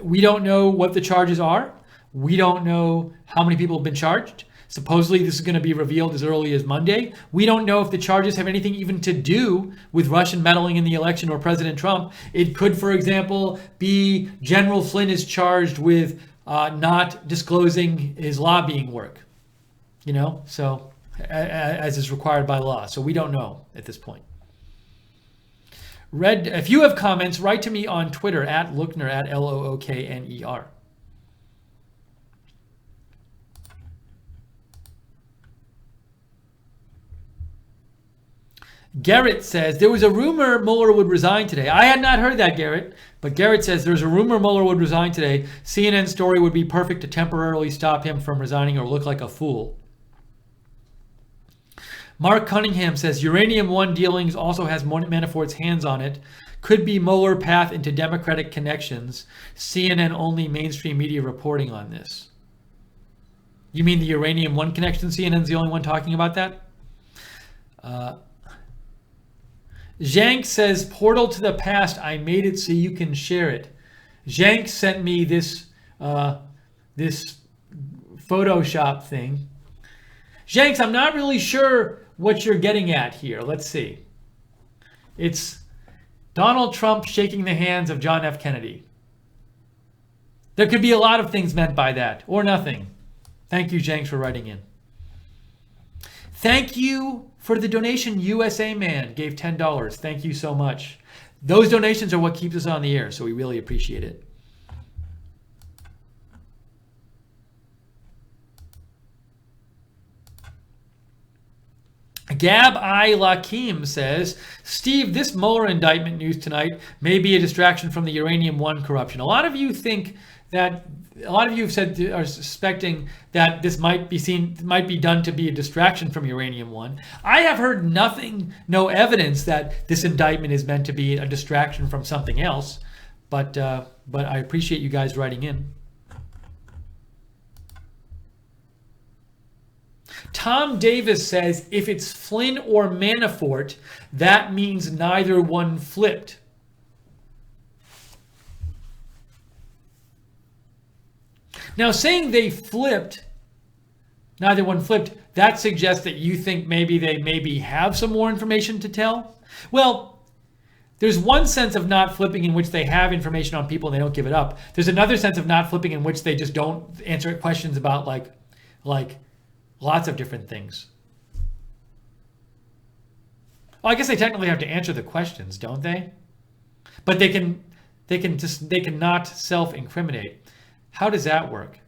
We don't know what the charges are. We don't know how many people have been charged. Supposedly this is going to be revealed as early as Monday. We don't know if the charges have anything even to do with Russian meddling in the election or President Trump. It could, for example, be General Flynn is charged with not disclosing his lobbying work, so as is required by law. So we don't know at this point. If you have comments, write to me on Twitter at Lookner, at Lookner. Garrett says, there was a rumor Mueller would resign today. I had not heard that, Garrett. But Garrett says, there's a rumor Mueller would resign today. CNN story would be perfect to temporarily stop him from resigning or look like a fool. Mark Cunningham says, Uranium One dealings also has Manafort's hands on it. Could be Mueller path into Democratic connections. CNN only mainstream media reporting on this. You mean the Uranium One connection? CNN's the only one talking about that? Zhank says, portal to the past. I made it so you can share it. Zhank sent me this Photoshop thing. Zhanks, I'm not really sure what you're getting at here. Let's see. It's Donald Trump shaking the hands of John F. Kennedy. There could be a lot of things meant by that, or nothing. Thank you, Zhanks, for writing in. Thank you for the donation. USA Man gave $10. Thank you so much. Those donations are what keeps us on the air, so we really appreciate it. Gab I. Lakim says, Steve, this Mueller indictment news tonight may be a distraction from the Uranium One corruption. A lot of you think that a lot of you have said are suspecting that this might be done to be a distraction from Uranium One. I have heard nothing, no evidence that this indictment is meant to be a distraction from something else. But I appreciate you guys writing in. Tom Davis says if it's Flynn or Manafort, that means neither one flipped. Now, saying they flipped, neither one flipped, that suggests that you think maybe they have some more information to tell. Well, there's one sense of not flipping in which they have information on people and they don't give it up. There's another sense of not flipping in which they just don't answer questions about like lots of different things. Well, I guess they technically have to answer the questions, don't they? But they cannot self-incriminate. How does that work?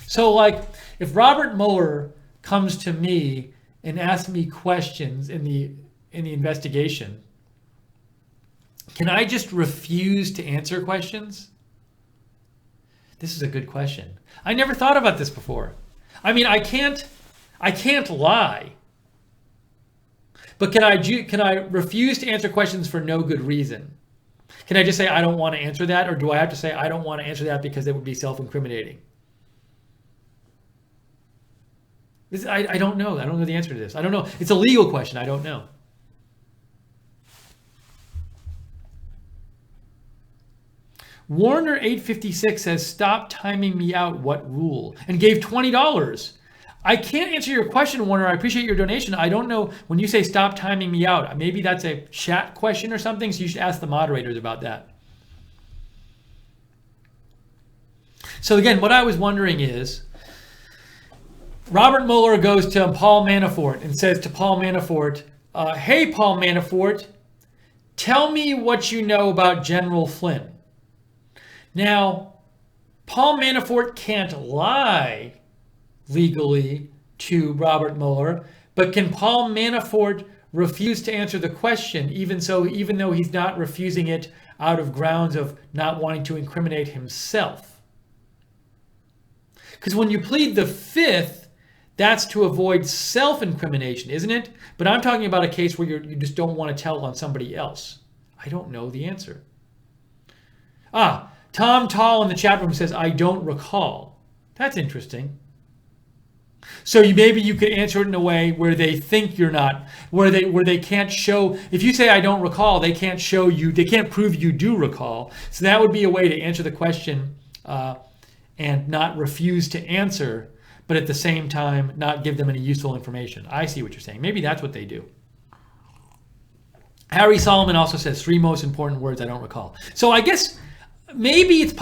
So like if Robert Mueller comes to me and asks me questions in the investigation, can I just refuse to answer questions? This is a good question. I never thought about this before. I mean, I can't lie. But can I refuse to answer questions for no good reason? Can I just say I don't want to answer that, or do I have to say I don't want to answer that because it would be self-incriminating? I don't know. I don't know the answer to this. I don't know. It's a legal question. I don't know. Warner 856 says, stop timing me out. What rule? And gave $20. I can't answer your question, Warner. I appreciate your donation. I don't know when you say stop timing me out. Maybe that's a chat question or something. So you should ask the moderators about that. So again, what I was wondering is, Robert Mueller goes to Paul Manafort and says to Paul Manafort, hey, Paul Manafort, tell me what you know about General Flynn. Now, Paul Manafort can't lie legally to Robert Mueller, but can Paul Manafort refuse to answer the question, even though he's not refusing it out of grounds of not wanting to incriminate himself? Because when you plead the fifth, that's to avoid self-incrimination, isn't it? But I'm talking about a case where you just don't want to tell on somebody else. I don't know the answer. Tom Tall in the chat room says, I don't recall. That's interesting. So maybe you could answer it in a way where they think you're not, where they can't show. If you say I don't recall, they can't show you, they can't prove you do recall. So that would be a way to answer the question and not refuse to answer, but at the same time not give them any useful information. I see what you're saying. Maybe that's what they do. Harry Solomon also says 3 most important words I don't recall. So I guess maybe it's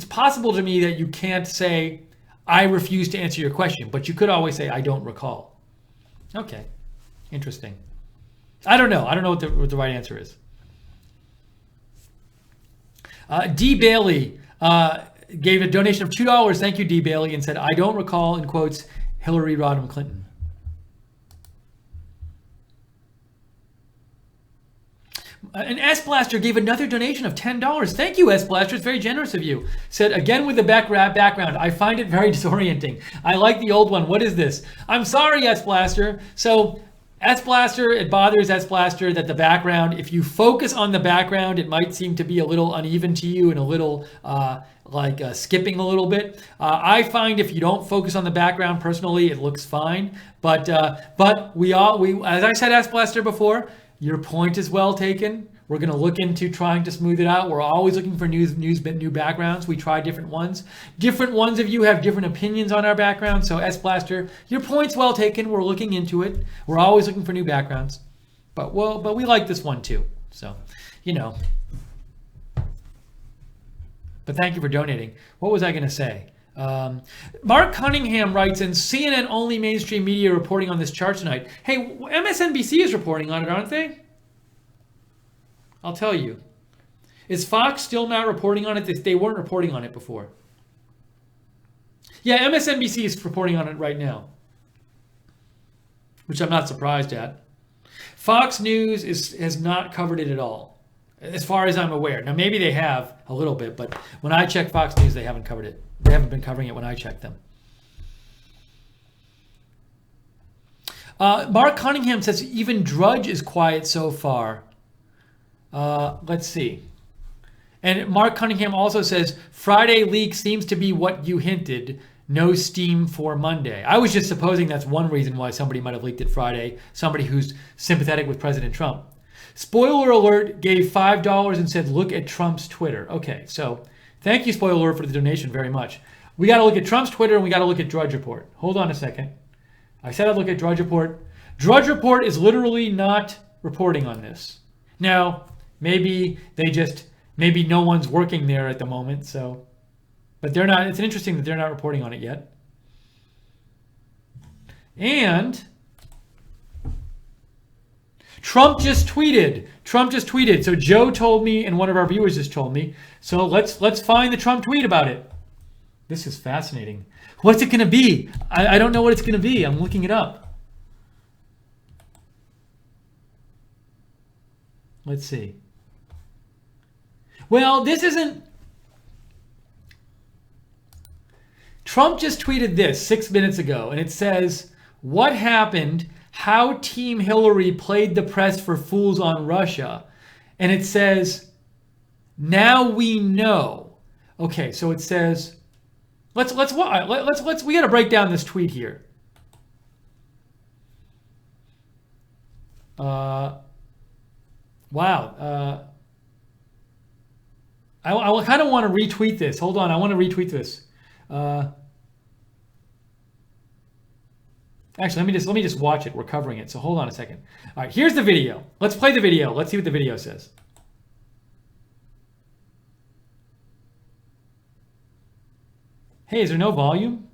possible to me that you can't say I refuse to answer your question, but you could always say I don't recall. Okay, interesting. I don't know what the right answer is. D. Bailey gave a donation of $2. Thank you, D. Bailey, and said, I don't recall, in quotes, Hillary Rodham Clinton. And S Blaster gave another donation of $10. Thank you, S Blaster. It's very generous of you. Said, again with the background, I find it very disorienting. I like the old one. What is this? I'm sorry, S Blaster. So S Blaster, it bothers S Blaster that the background, if you focus on the background, it might seem to be a little uneven to you and a little skipping a little bit. I find if you don't focus on the background personally, it looks fine. But we as I said, S Blaster before, your point is well taken. We're going to look into trying to smooth it out. We're always looking for new backgrounds. We try different ones. Different ones of you have different opinions on our background. So S Blaster, your point's well taken. We're looking into it. We're always looking for new backgrounds. But we like this one too. So, But thank you for donating. What was I going to say? Mark Cunningham writes in, CNN only mainstream media reporting on this chart tonight. Hey, MSNBC is reporting on it, aren't they? I'll tell you. Is Fox still not reporting on it? They weren't reporting on it before. Yeah, MSNBC is reporting on it right now, which I'm not surprised at. Fox News has not covered it at all. as far as I'm aware. Now, maybe they have a little bit, but when I check Fox News, they haven't covered it. They haven't been covering it when I check them. Mark Cunningham says even Drudge is quiet so far. Let's see. And Mark Cunningham also says Friday leak seems to be what you hinted. No steam for Monday. I was just supposing that's one reason why somebody might have leaked it Friday. Somebody who's sympathetic with President Trump. Spoiler alert gave $5 and said, look at Trump's Twitter. Okay, so thank you, Spoiler alert, for the donation very much. We got to look at Trump's Twitter and we got to look at Drudge Report. Hold on a second. I said I'd look at Drudge Report. Drudge Report is literally not reporting on this. Now, maybe no one's working there at the moment, so... But they're not. It's interesting that they're not reporting on it yet. And Trump just tweeted. So Joe told me, and one of our viewers just told me. So let's find the Trump tweet about it. This is fascinating. What's it going to be? I don't know what it's going to be. I'm looking it up. Let's see. Well, this isn't... Trump just tweeted this 6 minutes ago, and it says, what happened? How Team Hillary played the press for fools on Russia. And it says, now we know. Okay, so it says, we got to break down this tweet here. Wow. I kind of want to retweet this. Hold on, I want to retweet this. Actually, let me just watch it. We're covering it, so hold on a second. All right, here's the video. Let's play the video. Let's see what the video says. Hey, is there no volume?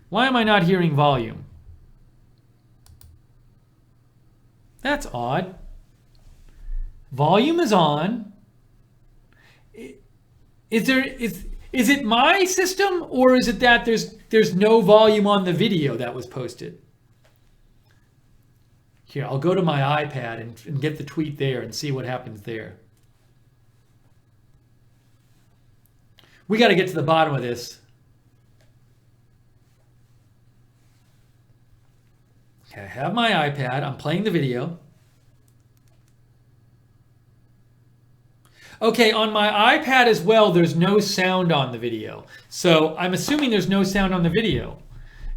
Why am I not hearing volume? That's odd. Volume is on. Is it my system, or is it that there's no volume on the video that was posted? Here, I'll go to my iPad and get the tweet there and see what happens there. We got to get to the bottom of this. Okay, I have my iPad. I'm playing the video. Okay, on my iPad as well, there's no sound on the video. So I'm assuming there's no sound on the video.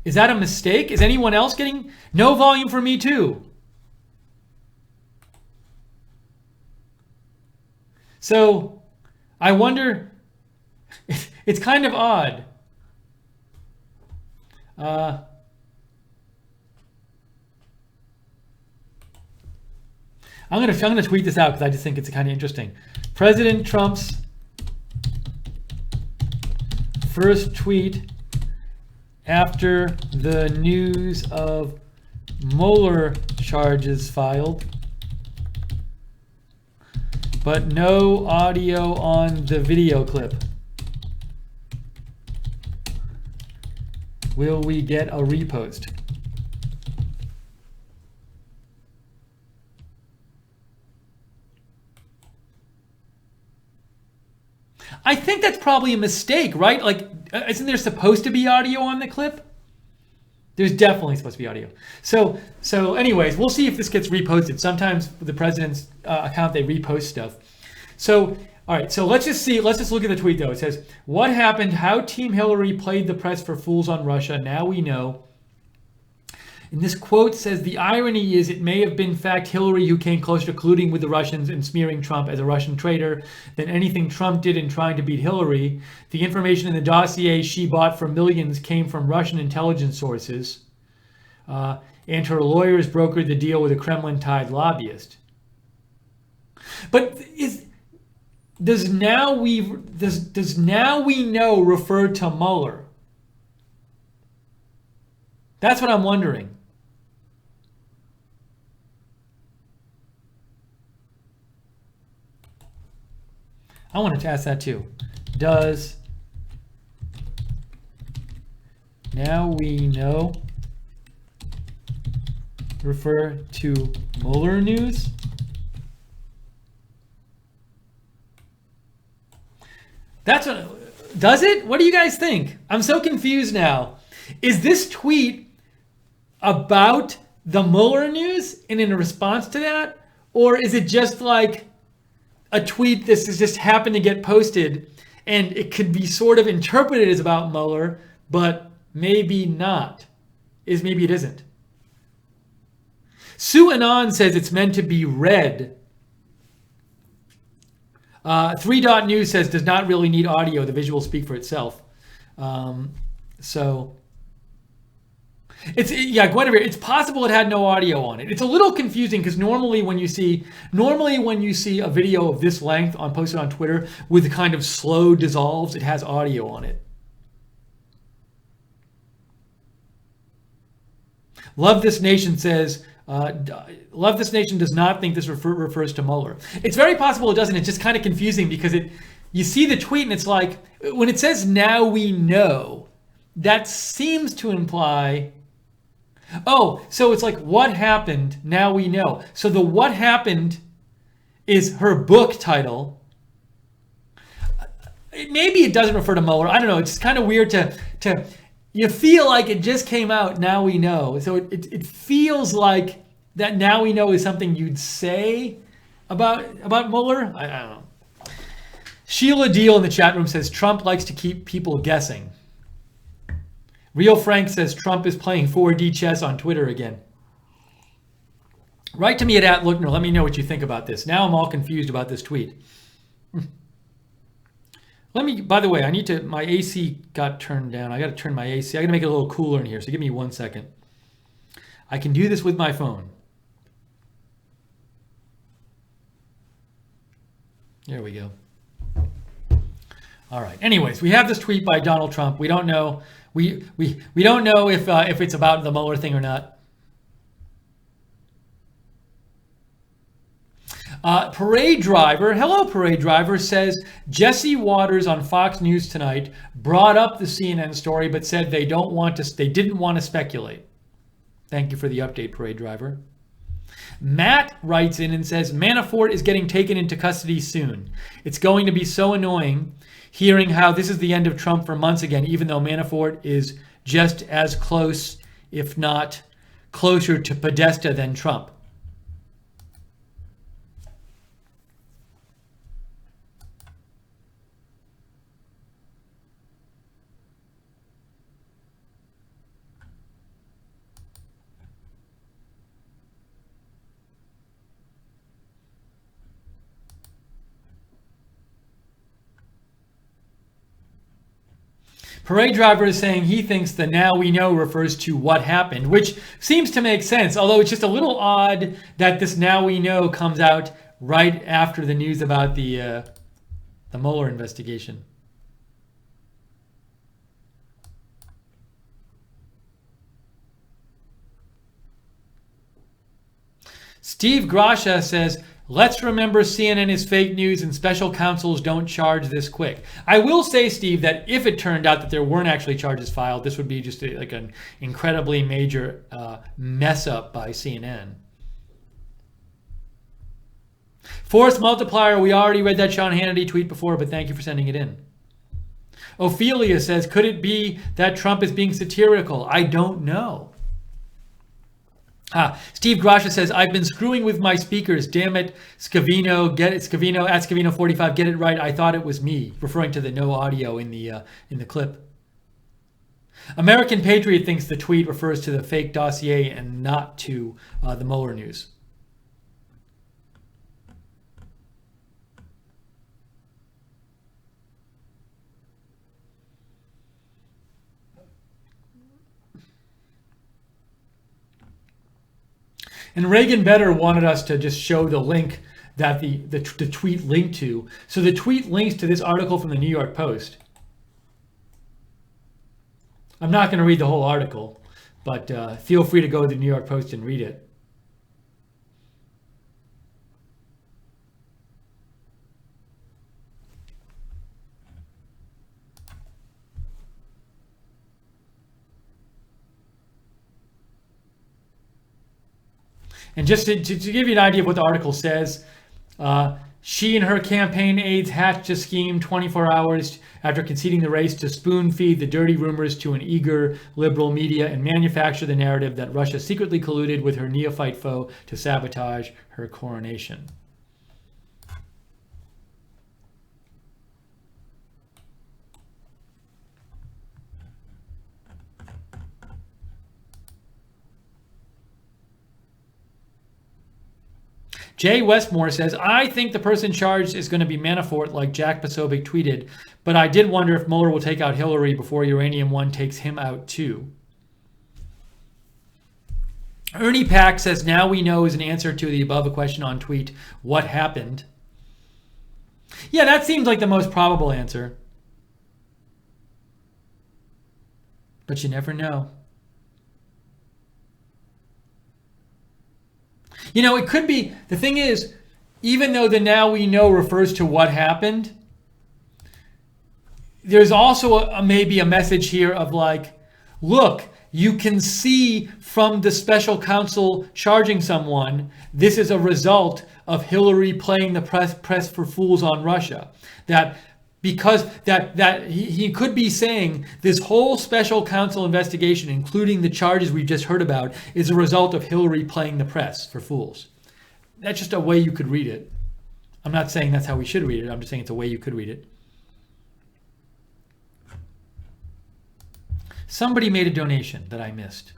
Is that a mistake? Is anyone else getting no volume for me too? So I wonder, it's kind of odd. I'm gonna tweet this out because I just think it's kind of interesting. President Trump's first tweet after the news of Mueller charges filed, but no audio on the video clip. Will we get a repost? I think that's probably a mistake, right? Like, isn't there supposed to be audio on the clip? There's definitely supposed to be audio. So anyways, we'll see if this gets reposted. Sometimes with the president's account, they repost stuff. So, all right, so let's just look at the tweet though. It says, what happened? How Team Hillary played the press for fools on Russia. Now we know. And this quote says, the irony is it may have been in fact Hillary who came closer to colluding with the Russians and smearing Trump as a Russian traitor than anything Trump did in trying to beat Hillary. The information in the dossier she bought for millions came from Russian intelligence sources, and her lawyers brokered the deal with a Kremlin-tied lobbyist. But does now we know refer to Mueller? That's what I'm wondering. I wanted to ask that too. Does now we know refer to Mueller news? That's what, does it? What do you guys think? I'm so confused now. Is this tweet about the Mueller news and in response to that? Or is it just like a tweet this has just happened to get posted and it could be sort of interpreted as about Mueller, but maybe not? Maybe it isn't. Sue Anon says it's meant to be read. 3 Dot News says does not really need audio. The visuals speak for itself. So it's, yeah, Guinevere, it's possible it had no audio on it. It's a little confusing because normally when you see a video of this length posted on Twitter with kind of slow dissolves, it has audio on it. Love This Nation says, Love This Nation does not think this refers to Mueller. It's very possible it doesn't. It's just kind of confusing because you see the tweet and it's like, when it says now we know, that seems to imply, oh, so it's like what happened, now we know. So the what happened is her book title. Maybe it doesn't refer to Mueller. I don't know. It's just kind of weird to you feel like it just came out, now we know. So it feels like that now we know is something you'd say about Mueller. I don't know. Sheila Deal in the chat room says Trump likes to keep people guessing. Real Frank says Trump is playing 4D chess on Twitter again. Write to me at @Lookner. Let me know what you think about this. Now I'm all confused about this tweet. By the way, my AC got turned down. I got to turn my AC. I got to make it a little cooler in here. So give me 1 second. I can do this with my phone. There we go. All right. Anyways, we have this tweet by Donald Trump. We don't know. We don't know if it's about the Mueller thing or not. Parade Driver, hello Parade Driver, says Jesse Waters on Fox News tonight brought up the CNN story but said they didn't want to speculate. Thank you for the update, Parade Driver. Matt writes in and says Manafort is getting taken into custody soon. It's going to be so annoying hearing how this is the end of Trump for months again, even though Manafort is just as close, if not closer to Podesta than Trump. Parade Driver is saying he thinks the now we know refers to what happened, which seems to make sense, although it's just a little odd that this now we know comes out right after the news about the Mueller investigation. Steve Grasha says, let's remember CNN is fake news and special counsels don't charge this quick. I will say, Steve, that if it turned out that there weren't actually charges filed, this would be just like an incredibly major mess up by CNN. Force multiplier, we already read that Sean Hannity tweet before, but thank you for sending it in. Ophelia says, could it be that Trump is being satirical? I don't know. Steve Grasha says, I've been screwing with my speakers. Damn it, Scavino, get it, Scavino, at Scavino45, get it right. I thought it was me, referring to the no audio in the clip. American Patriot thinks the tweet refers to the fake dossier and not to the Mueller news. And Reagan Better wanted us to just show the link that the tweet linked to. So the tweet links to this article from the New York Post. I'm not going to read the whole article, but feel free to go to the New York Post and read it. And just to give you an idea of what the article says, She and her campaign aides hatched a scheme 24 hours after conceding the race to spoon-feed the dirty rumors to an eager liberal media and manufacture the narrative that Russia secretly colluded with her neophyte foe to sabotage her coronation. Jay Westmore says, I think the person charged is going to be Manafort, like Jack Posobiec tweeted, but I did wonder if Mueller will take out Hillary before Uranium One takes him out too. Ernie Pack says, now we know is an answer to the above a question on tweet, what happened? Yeah, that seems like the most probable answer. But you never know. You know, it could be, the thing is, even though the now we know refers to what happened, there's also maybe a message here of like, look, you can see from the special counsel charging someone, this is a result of Hillary playing the press for fools on Russia. That because that he could be saying this whole special counsel investigation, including the charges we've just heard about, is a result of Hillary playing the press for fools. That's just a way you could read it. I'm not saying that's how we should read it. I'm just saying it's a way you could read it. Somebody made a donation that I missed.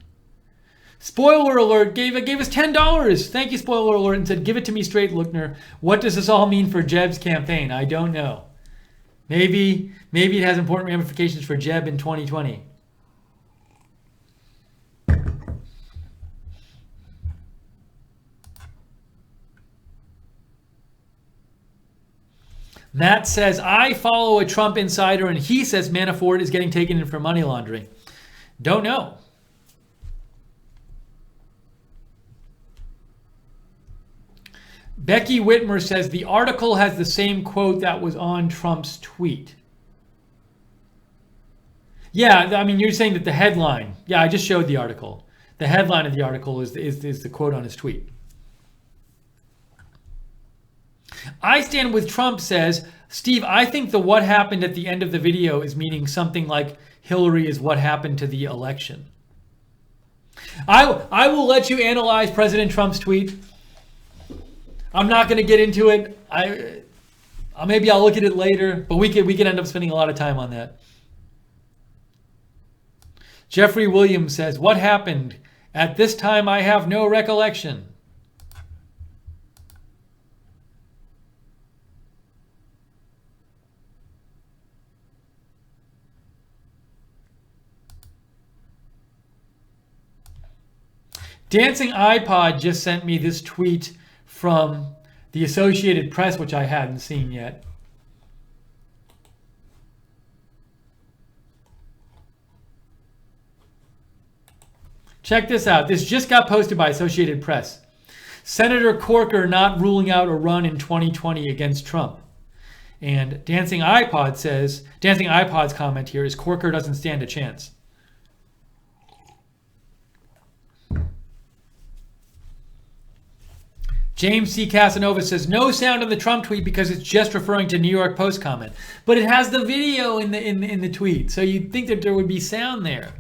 Spoiler alert gave us $10. Thank you, Spoiler Alert, and said, give it to me straight, Lookner. What does this all mean for Jeb's campaign? I don't know. Maybe it has important ramifications for Jeb in 2020. Matt says, I follow a Trump insider and he says Manafort is getting taken in for money laundering. Don't know. Becky Whitmer says the article has the same quote that was on Trump's tweet. Yeah, I mean, you're saying that the headline. Yeah, I just showed the article. The headline of the article is the quote on his tweet. I Stand With Trump says, Steve, I think the what happened at the end of the video is meaning something like Hillary is what happened to the election. I will let you analyze President Trump's tweet. I'm not going to get into it. Maybe I'll look at it later, but we could end up spending a lot of time on that. Jeffrey Williams says, what happened? At this time, I have no recollection. Dancing iPod just sent me this tweet from the Associated Press, which I hadn't seen yet. Check this out. This just got posted by Associated Press. Senator Corker not ruling out a run in 2020 against Trump. And Dancing iPod's comment here is Corker doesn't stand a chance. James C. Casanova says, no sound on the Trump tweet because it's just referring to New York Post comment. But it has the video in the tweet, so you'd think that there would be sound there.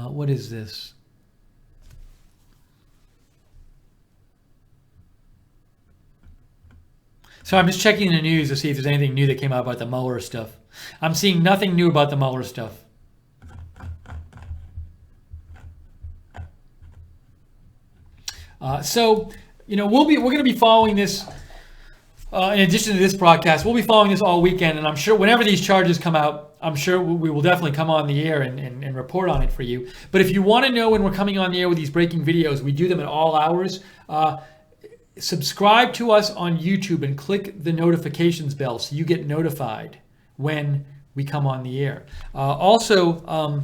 What is this? So I'm just checking the news to see if there's anything new that came out about the Mueller stuff. I'm seeing nothing new about the Mueller stuff. So, you know, we're going to be following this. In addition to this broadcast, we'll be following this all weekend, and I'm sure whenever these charges come out, I'm sure we will definitely come on the air and report on it for you. But if you want to know when we're coming on the air with these breaking videos, we do them at all hours. Subscribe to us on YouTube and click the notifications bell so you get notified when we come on the air. Also,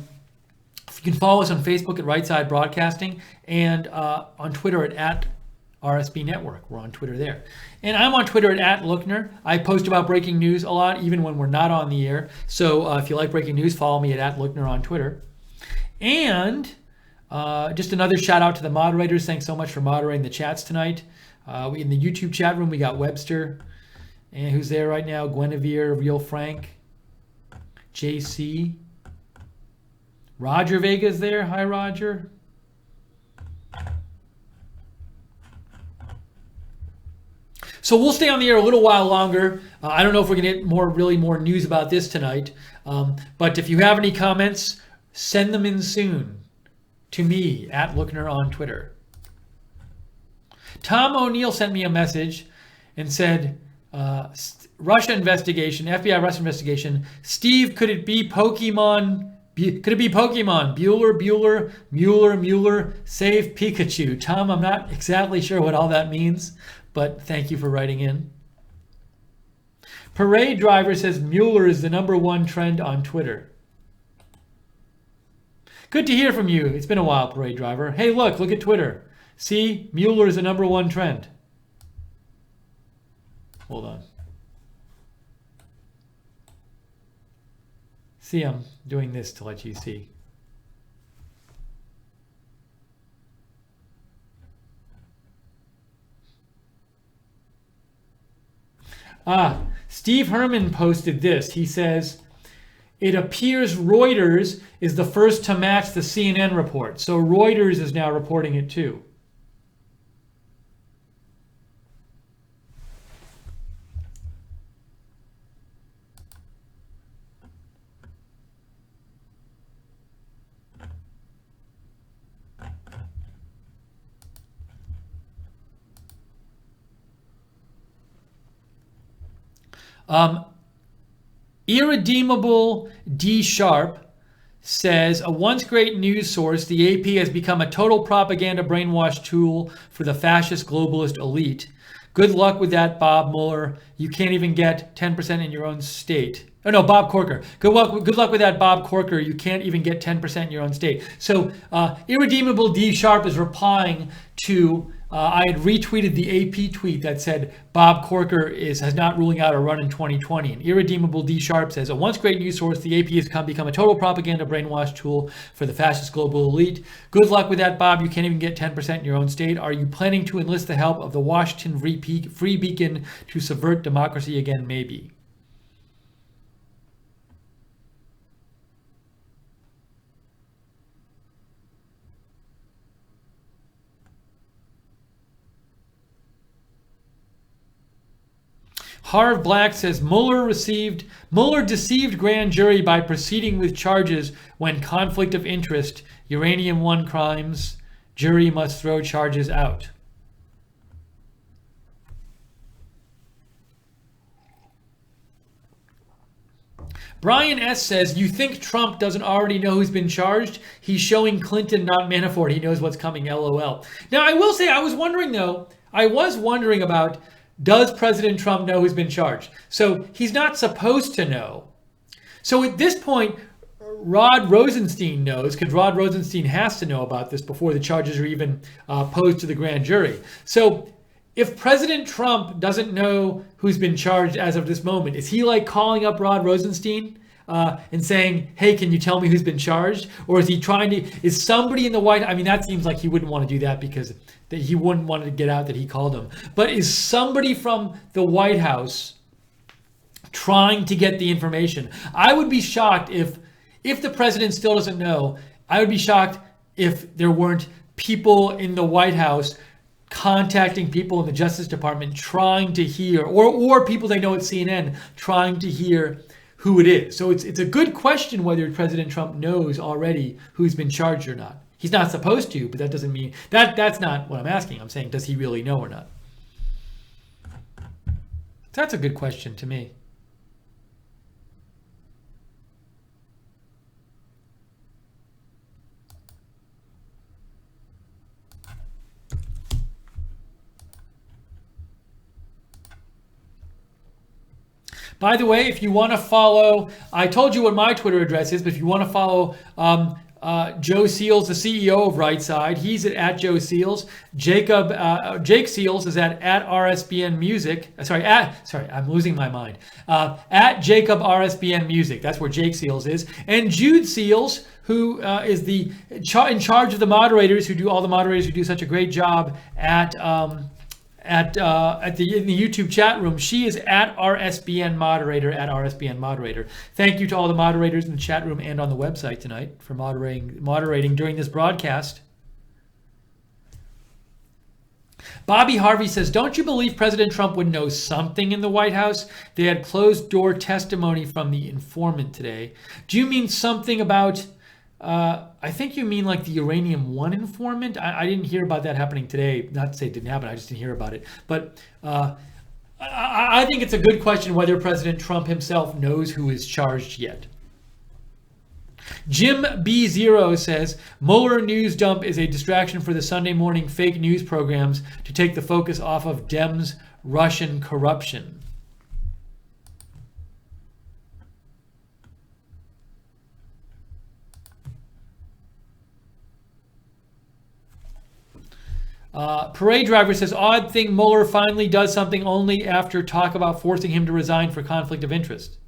you can follow us on Facebook at Right Side Broadcasting and on Twitter at RSB Network. We're on Twitter there. And I'm on Twitter at Lookner. I post about breaking news a lot, even when we're not on the air. So if you like breaking news, follow me at Lookner on Twitter. And just another shout out to the moderators. Thanks so much for moderating the chats tonight. In the YouTube chat room, we got Webster, and who's there right now? Guinevere, Real Frank, JC. Roger Vega's there. Hi, Roger. So we'll stay on the air a little while longer. I don't know if we're going to get more news about this tonight. But if you have any comments, send them in soon to me at Lookner on Twitter. Tom O'Neill sent me a message and said, Russia investigation, FBI Russia investigation. Steve, could it be Pokemon? Could it be Pokemon? Mueller, save Pikachu. Tom, I'm not exactly sure what all that means, but thank you for writing in. Parade Driver says Mueller is the #1 trend on Twitter. Good to hear from you. It's been a while, Parade Driver. Hey, look at Twitter. See, Mueller is the #1 trend. Hold on. See, I'm doing this to let you see. Steve Herman posted this. He says, it appears Reuters is the first to match the CNN report. So Reuters is now reporting it too. Irredeemable D Sharp says, a once great news source, the AP has become a total propaganda brainwash tool for the fascist globalist elite. Good luck with that, Bob Mueller. You can't even get 10% in your own state. Oh no, Bob Corker. Good luck with that, Bob Corker. You can't even get 10% in your own state. So Irredeemable D Sharp is replying to, I had retweeted the AP tweet that said Bob Corker has not ruling out a run in 2020. And Irredeemable D Sharp says, a once great news source, the AP has become a total propaganda brainwash tool for the fascist global elite. Good luck with that, Bob. You can't even get 10% in your own state. Are you planning to enlist the help of the Washington Free Beacon to subvert democracy again? Maybe. Harv Black says Mueller deceived grand jury by proceeding with charges when conflict of interest, uranium one crimes, jury must throw charges out. Brian S. says, you think Trump doesn't already know who's been charged? He's showing Clinton, not Manafort. He knows what's coming, LOL. Now, I will say, I was wondering about, does President Trump know who's been charged? So he's not supposed to know. So at this point, Rod Rosenstein knows, because Rod Rosenstein has to know about this before the charges are even posed to the grand jury. So if President Trump doesn't know who's been charged as of this moment, is he like calling up Rod Rosenstein and saying, hey, can you tell me who's been charged? Or is he is somebody in the White House, I mean, that seems like he wouldn't want to do that because he wouldn't want to get out that he called him. But is somebody from the White House trying to get the information? I would be shocked if the president still doesn't know. I would be shocked if there weren't people in the White House contacting people in the Justice Department trying to hear, or people they know at CNN trying to hear who it is. So it's a good question whether President Trump knows already who's been charged or not. He's not supposed to, but that doesn't mean that's not what I'm asking. I'm saying, does he really know or not? That's a good question to me. By the way, if you want to follow, I told you what my Twitter address is, but if you want to follow Joe Seals, the CEO of Rightside, he's at Joe Seals. Jake Seals is at RSBN Music. Sorry, I'm losing my mind. At Jacob RSBN Music. That's where Jake Seals is. And Jude Seals, who is in charge of the moderators, who do such a great job in the YouTube chat room. She is at RSBN moderator. Thank you to all the moderators in the chat room and on the website tonight for moderating during this broadcast. Bobby Harvey says, don't you believe President Trump would know something in the White House? They had closed door testimony from the informant today. Do you mean something about I think you mean like the Uranium One informant. I didn't hear about that happening today. Not to say it didn't happen, I just didn't hear about it. But I think it's a good question whether President Trump himself knows who is charged yet. Jim B0 says, Mueller news dump is a distraction for the Sunday morning fake news programs to take the focus off of Dems' Russian corruption. Parade Driver says, odd thing Mueller finally does something only after talk about forcing him to resign for conflict of interest.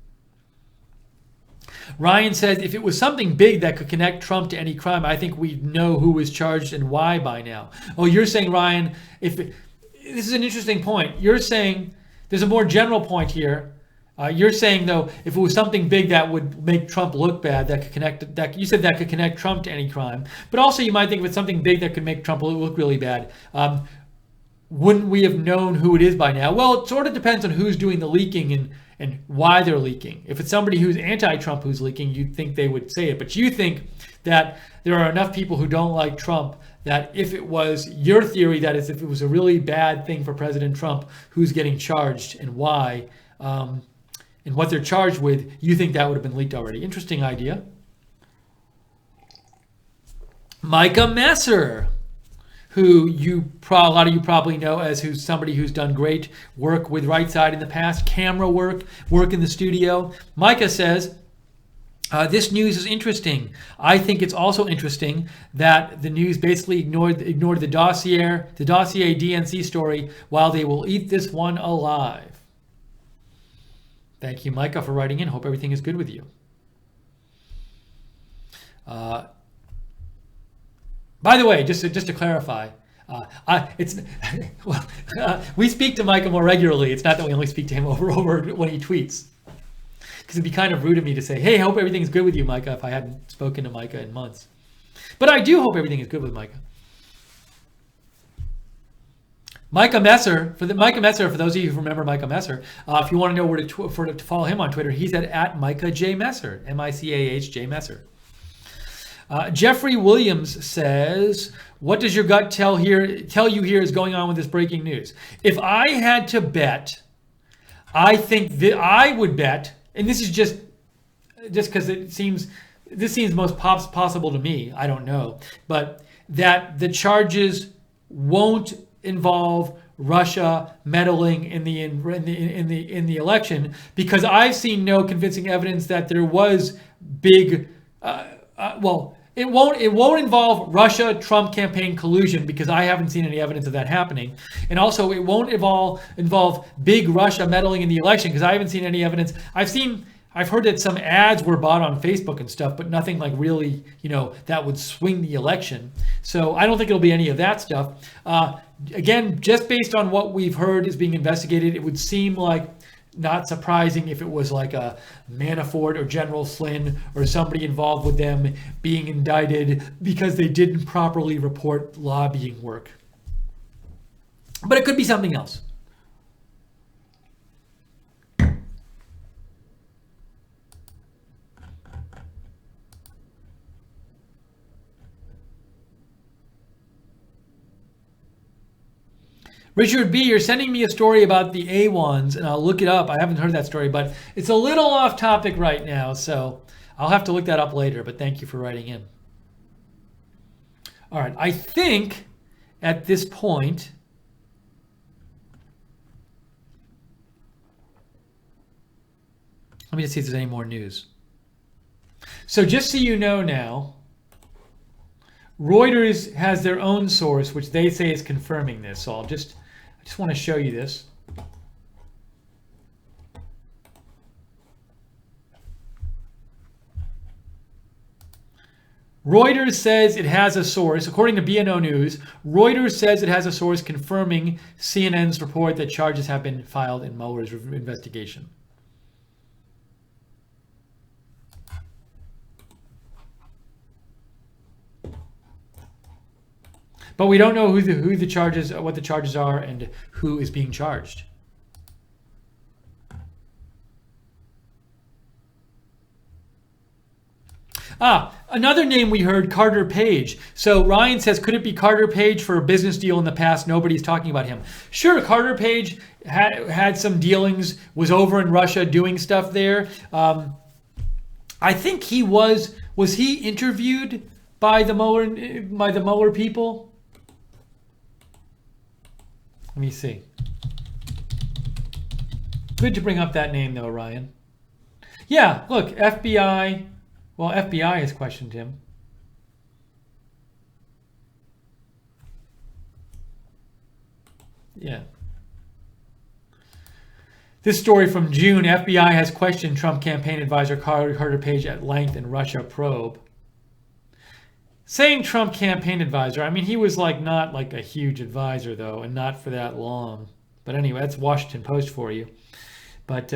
Ryan says, if it was something big that could connect Trump to any crime, I think we'd know who was charged and why by now. Oh, you're saying, Ryan, this is an interesting point. You're saying, there's a more general point here. You're saying, though, if it was something big that would make Trump look bad, you said that could connect Trump to any crime. But also you might think if it's something big that could make Trump look really bad, wouldn't we have known who it is by now? Well, it sort of depends on who's doing the leaking and why they're leaking. If it's somebody who's anti-Trump who's leaking, you'd think they would say it. But you think that there are enough people who don't like Trump that if it was your theory, that is, if it was a really bad thing for President Trump, who's getting charged and why, and what they're charged with, you think that would have been leaked already. Interesting idea. Micah Messer, who a lot of you probably know as somebody who's done great work with Rightside in the past, camera work in the studio. Micah says, this news is interesting. I think it's also interesting that the news basically ignored the dossier DNC story while they will eat this one alive. Thank you, Micah, for writing in. Hope everything is good with you. By the way, just to clarify, we speak to Micah more regularly. It's not that we only speak to him over when he tweets. Because it'd be kind of rude of me to say, hey, I hope everything's good with you, Micah, if I hadn't spoken to Micah in months. But I do hope everything is good with Micah. Micah Messer, for those of you who remember Micah Messer, if you want to know where to follow him on Twitter, he's at Micah J. Messer, M-I-C-A-H J. Messer. Jeffrey Williams says, what does your gut tell you here is going on with this breaking news? If I had to bet, I think that I would bet, and this is just because this seems most possible to me, I don't know, but that the charges won't involve Russia meddling in the election, because I've seen no convincing evidence that there was big. It won't involve Russia-Trump campaign collusion, because I haven't seen any evidence of that happening, and also it won't involve big Russia meddling in the election, because I haven't seen any evidence. I've heard that some ads were bought on Facebook and stuff, but nothing like really, that would swing the election. So I don't think it'll be any of that stuff. Again, just based on what we've heard is being investigated, it would seem like not surprising if it was like a Manafort or General Flynn or somebody involved with them being indicted because they didn't properly report lobbying work. But it could be something else. Richard B., you're sending me a story about the A1s, and I'll look it up. I haven't heard that story, but it's a little off topic right now, so I'll have to look that up later, but thank you for writing in. All right, I think at this point, Let me just see if there's any more news. So just so you know now, Reuters has their own source, which they say is confirming this. So I just want to show you this. Reuters says it has a source, according to BNO News, Reuters says it has a source confirming CNN's report that charges have been filed in Mueller's investigation. But we don't know who the charges, what the charges are, and who is being charged. Another name we heard, Carter Page. So Ryan says, could it be Carter Page for a business deal in the past? Nobody's talking about him. Sure, Carter Page had some dealings, was over in Russia doing stuff there. I think he was he interviewed by the Mueller people? Let me see. Good to bring up that name though, Ryan. Yeah, look, FBI. Well, FBI has questioned him. Yeah. This story from June, FBI has questioned Trump campaign advisor Carter Page at length in Russia probe. Saying Trump campaign advisor, I mean, he was not like a huge advisor though, and not for that long. But anyway, that's Washington Post for you. But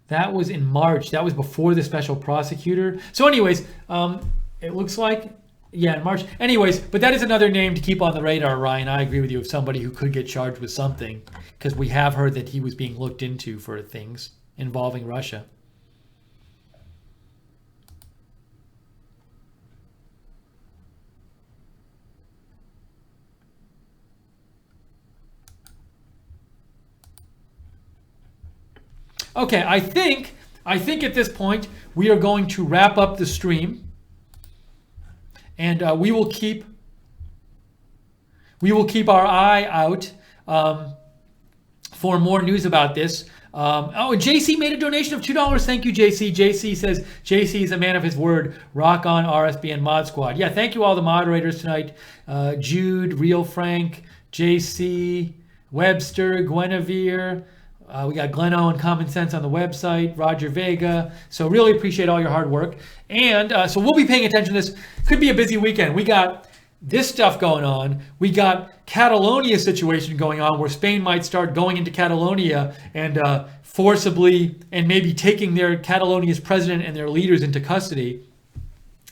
that was in March. That was before the special prosecutor. So anyways, it looks like, yeah, in March. Anyways, but that is another name to keep on the radar, Ryan. I agree with you, of somebody who could get charged with something, because we have heard that he was being looked into for things involving Russia. Okay, I think at this point we are going to wrap up the stream, and we will keep our eye out for more news about this. JC made a donation of $2. Thank you, JC. JC says JC is a man of his word. Rock on, RSBN Mod Squad. Yeah, thank you all the moderators tonight. Jude, Real Frank, JC, Webster, Guinevere. We got Gleno and Common Sense on the website, Roger Vega. So really appreciate all your hard work. And so we'll be paying attention to this. Could be a busy weekend. We got this stuff going on. We got Catalonia situation going on, where Spain might start going into Catalonia and forcibly and maybe taking their Catalonia's president and their leaders into custody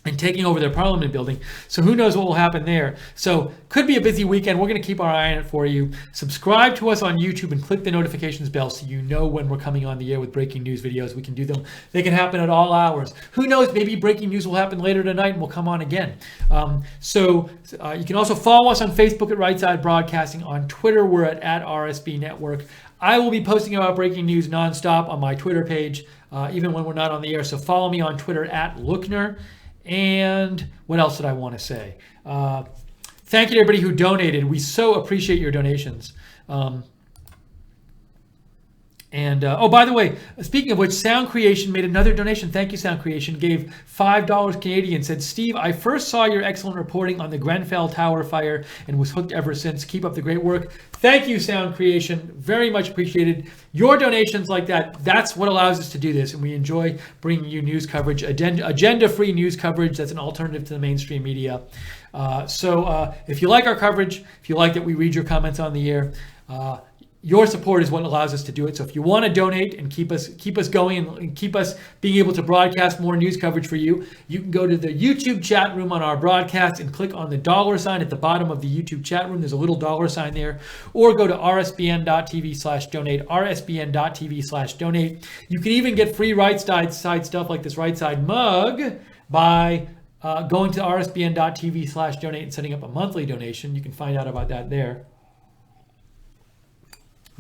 and taking over their parliament building. So who knows what will happen there. So could be a busy weekend. We're going to keep our eye on it for you. Subscribe to us on YouTube and click the notifications bell so you know when we're coming on the air with breaking news videos. We can do them. They can happen at all hours. Who knows, maybe breaking news will happen later tonight and we'll come on again. You can also follow us on Facebook at Right Side Broadcasting. On Twitter, we're at RSB Network. I will be posting about breaking news nonstop on my Twitter page, even when we're not on the air. So follow me on Twitter at Lookner. And what else did I want to say? Thank you to everybody who donated. We so appreciate your donations. Oh, by the way, speaking of which, Sound Creation made another donation. Thank you, Sound Creation. Gave $5 Canadian. Said, Steve, I first saw your excellent reporting on the Grenfell Tower fire and was hooked ever since. Keep up the great work. Thank you, Sound Creation. Very much appreciated. Your donations like that, that's what allows us to do this. And we enjoy bringing you news coverage, agenda-free news coverage that's an alternative to the mainstream media. If you like our coverage, if you like that we read your comments on the air, your support is what allows us to do it. So if you want to donate and keep us going and keep us being able to broadcast more news coverage for you, you can go to the YouTube chat room on our broadcast and click on the $ at the bottom of the YouTube chat room. There's a little $ there. Or go to rsbn.tv/donate, rsbn.tv/donate. You can even get free right side stuff like this right side mug by going to rsbn.tv/donate and setting up a monthly donation. You can find out about that there.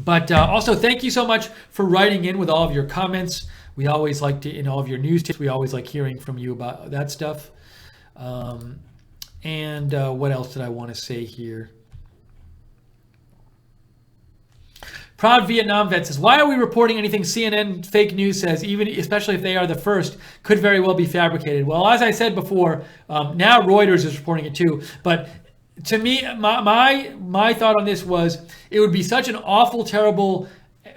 But also, thank you so much for writing in with all of your comments. We always like to, in all of your news tips, we always like hearing from you about that stuff. What else did I want to say here? Proud Vietnam vet says, why are we reporting anything CNN fake news says, even especially if they are the first, could very well be fabricated? Well, as I said before, now Reuters is reporting it too. But to me, my thought on this was it would be such an awful, terrible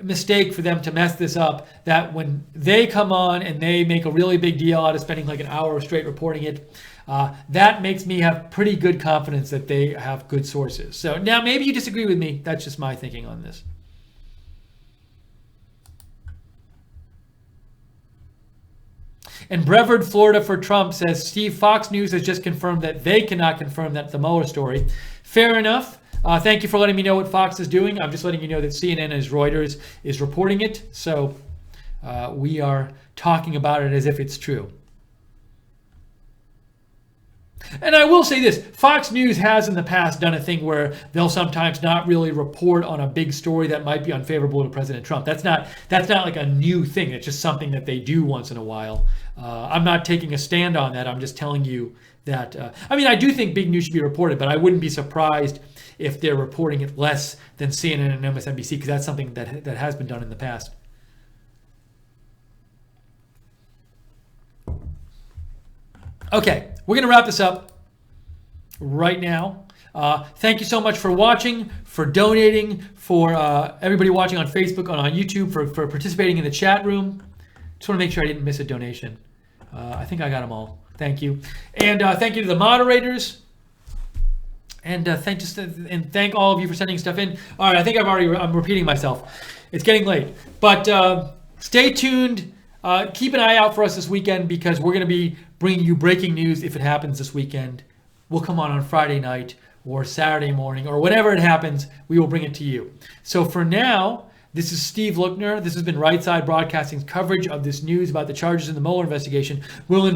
mistake for them to mess this up that when they come on and they make a really big deal out of spending like an hour straight reporting it, that makes me have pretty good confidence that they have good sources. So now maybe you disagree with me. That's just my thinking on this. And Brevard, Florida for Trump says, Steve, Fox News has just confirmed that they cannot confirm that the Mueller story. Fair enough. Thank you for letting me know what Fox is doing. I'm just letting you know that CNN as Reuters is reporting it. So we are talking about it as if it's true. And I will say this, Fox News has in the past done a thing where they'll sometimes not really report on a big story that might be unfavorable to President Trump. That's not like a new thing. It's just something that they do once in a while. I'm not taking a stand on that. I'm just telling you that, I do think big news should be reported, but I wouldn't be surprised if they're reporting it less than CNN and MSNBC, because that's something that has been done in the past. Okay, we're going to wrap this up right now. Thank you so much for watching, for donating, for everybody watching on Facebook and on YouTube, for participating in the chat room. Just want to make sure I didn't miss a donation. I think I got them all. Thank you. And thank you to the moderators. And thank all of you for sending stuff in. All right, I think I'm repeating myself. It's getting late. But stay tuned. Keep an eye out for us this weekend, because we're going to be bringing you breaking news if it happens this weekend. We'll come on Friday night or Saturday morning or whenever it happens, we will bring it to you. So for now, this is Steve Lookner. This has been Right Side Broadcasting's coverage of this news about the charges in the Mueller investigation. We'll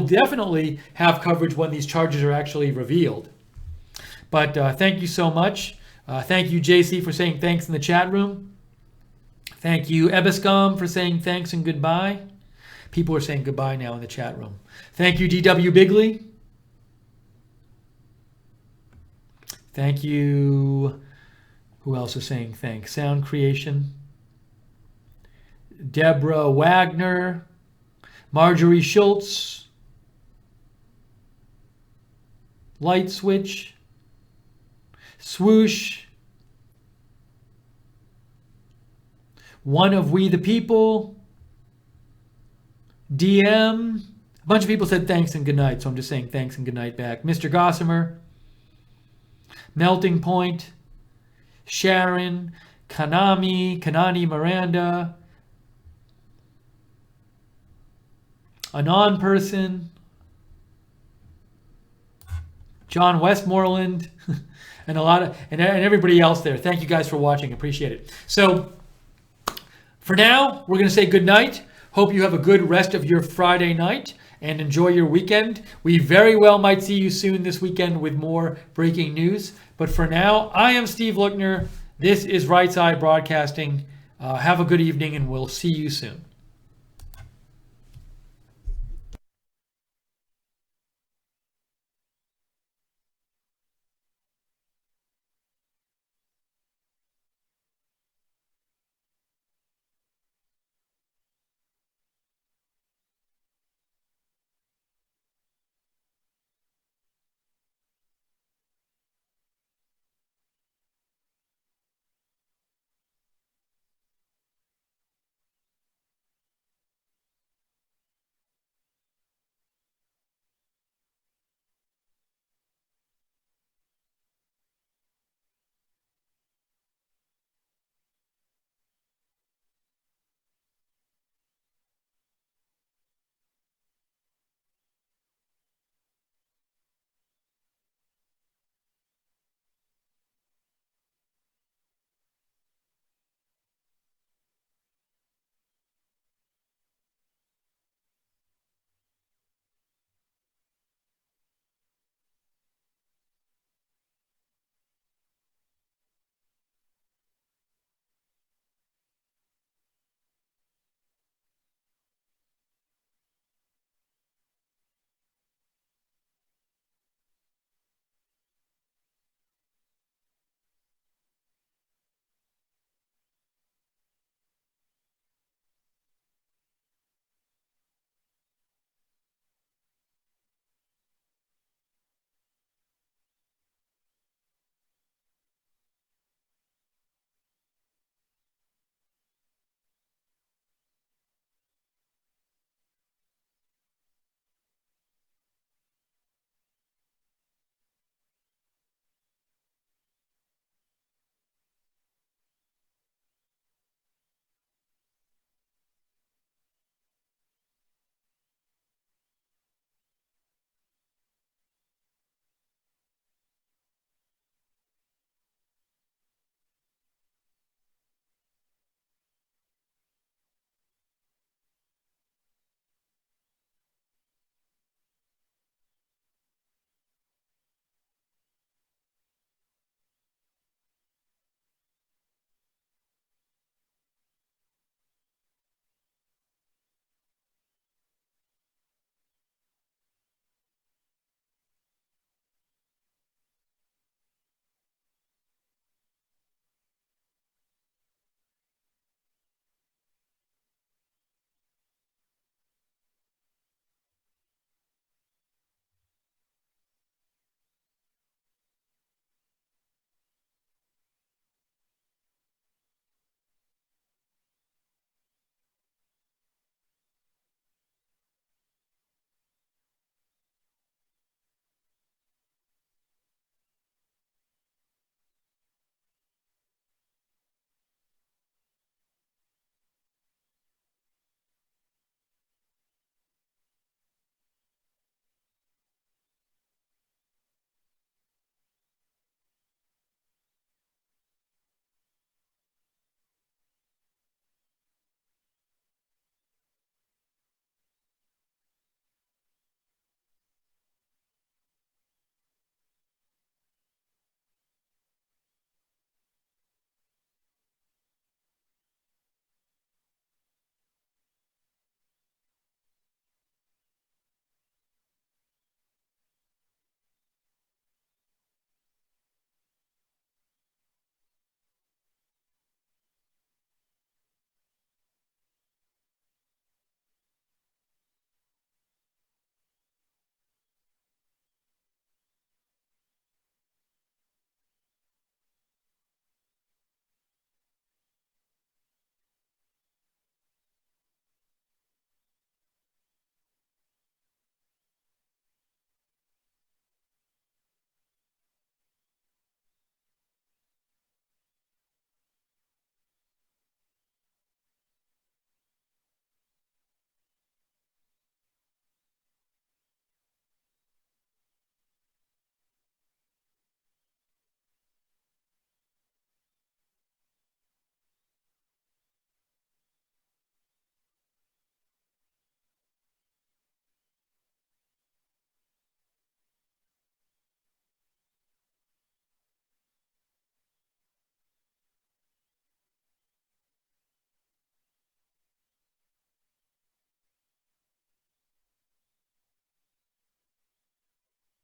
definitely have coverage when these charges are actually revealed. But thank you so much. Thank you, JC, for saying thanks in the chat room. Thank you, Ebiscom, for saying thanks and goodbye. People are saying goodbye now in the chat room. Thank you, DW Bigley. Thank you. Who else is saying thanks? Sound Creation. Deborah Wagner. Marjorie Schultz. Light Switch. Swoosh. One of We the People. DM. A bunch of people said thanks and good night, so I'm just saying thanks and good night back. Mr. Gossamer. Melting Point. Sharon. Kanani Miranda. A non-person. John Westmoreland. and everybody else there. Thank you guys for watching. Appreciate it. So for now, we're going to say good night. Hope you have a good rest of your Friday night and enjoy your weekend. We very well might see you soon this weekend with more breaking news. But for now, I am Steve Lookner. This is Right Side Broadcasting. Have a good evening, and we'll see you soon.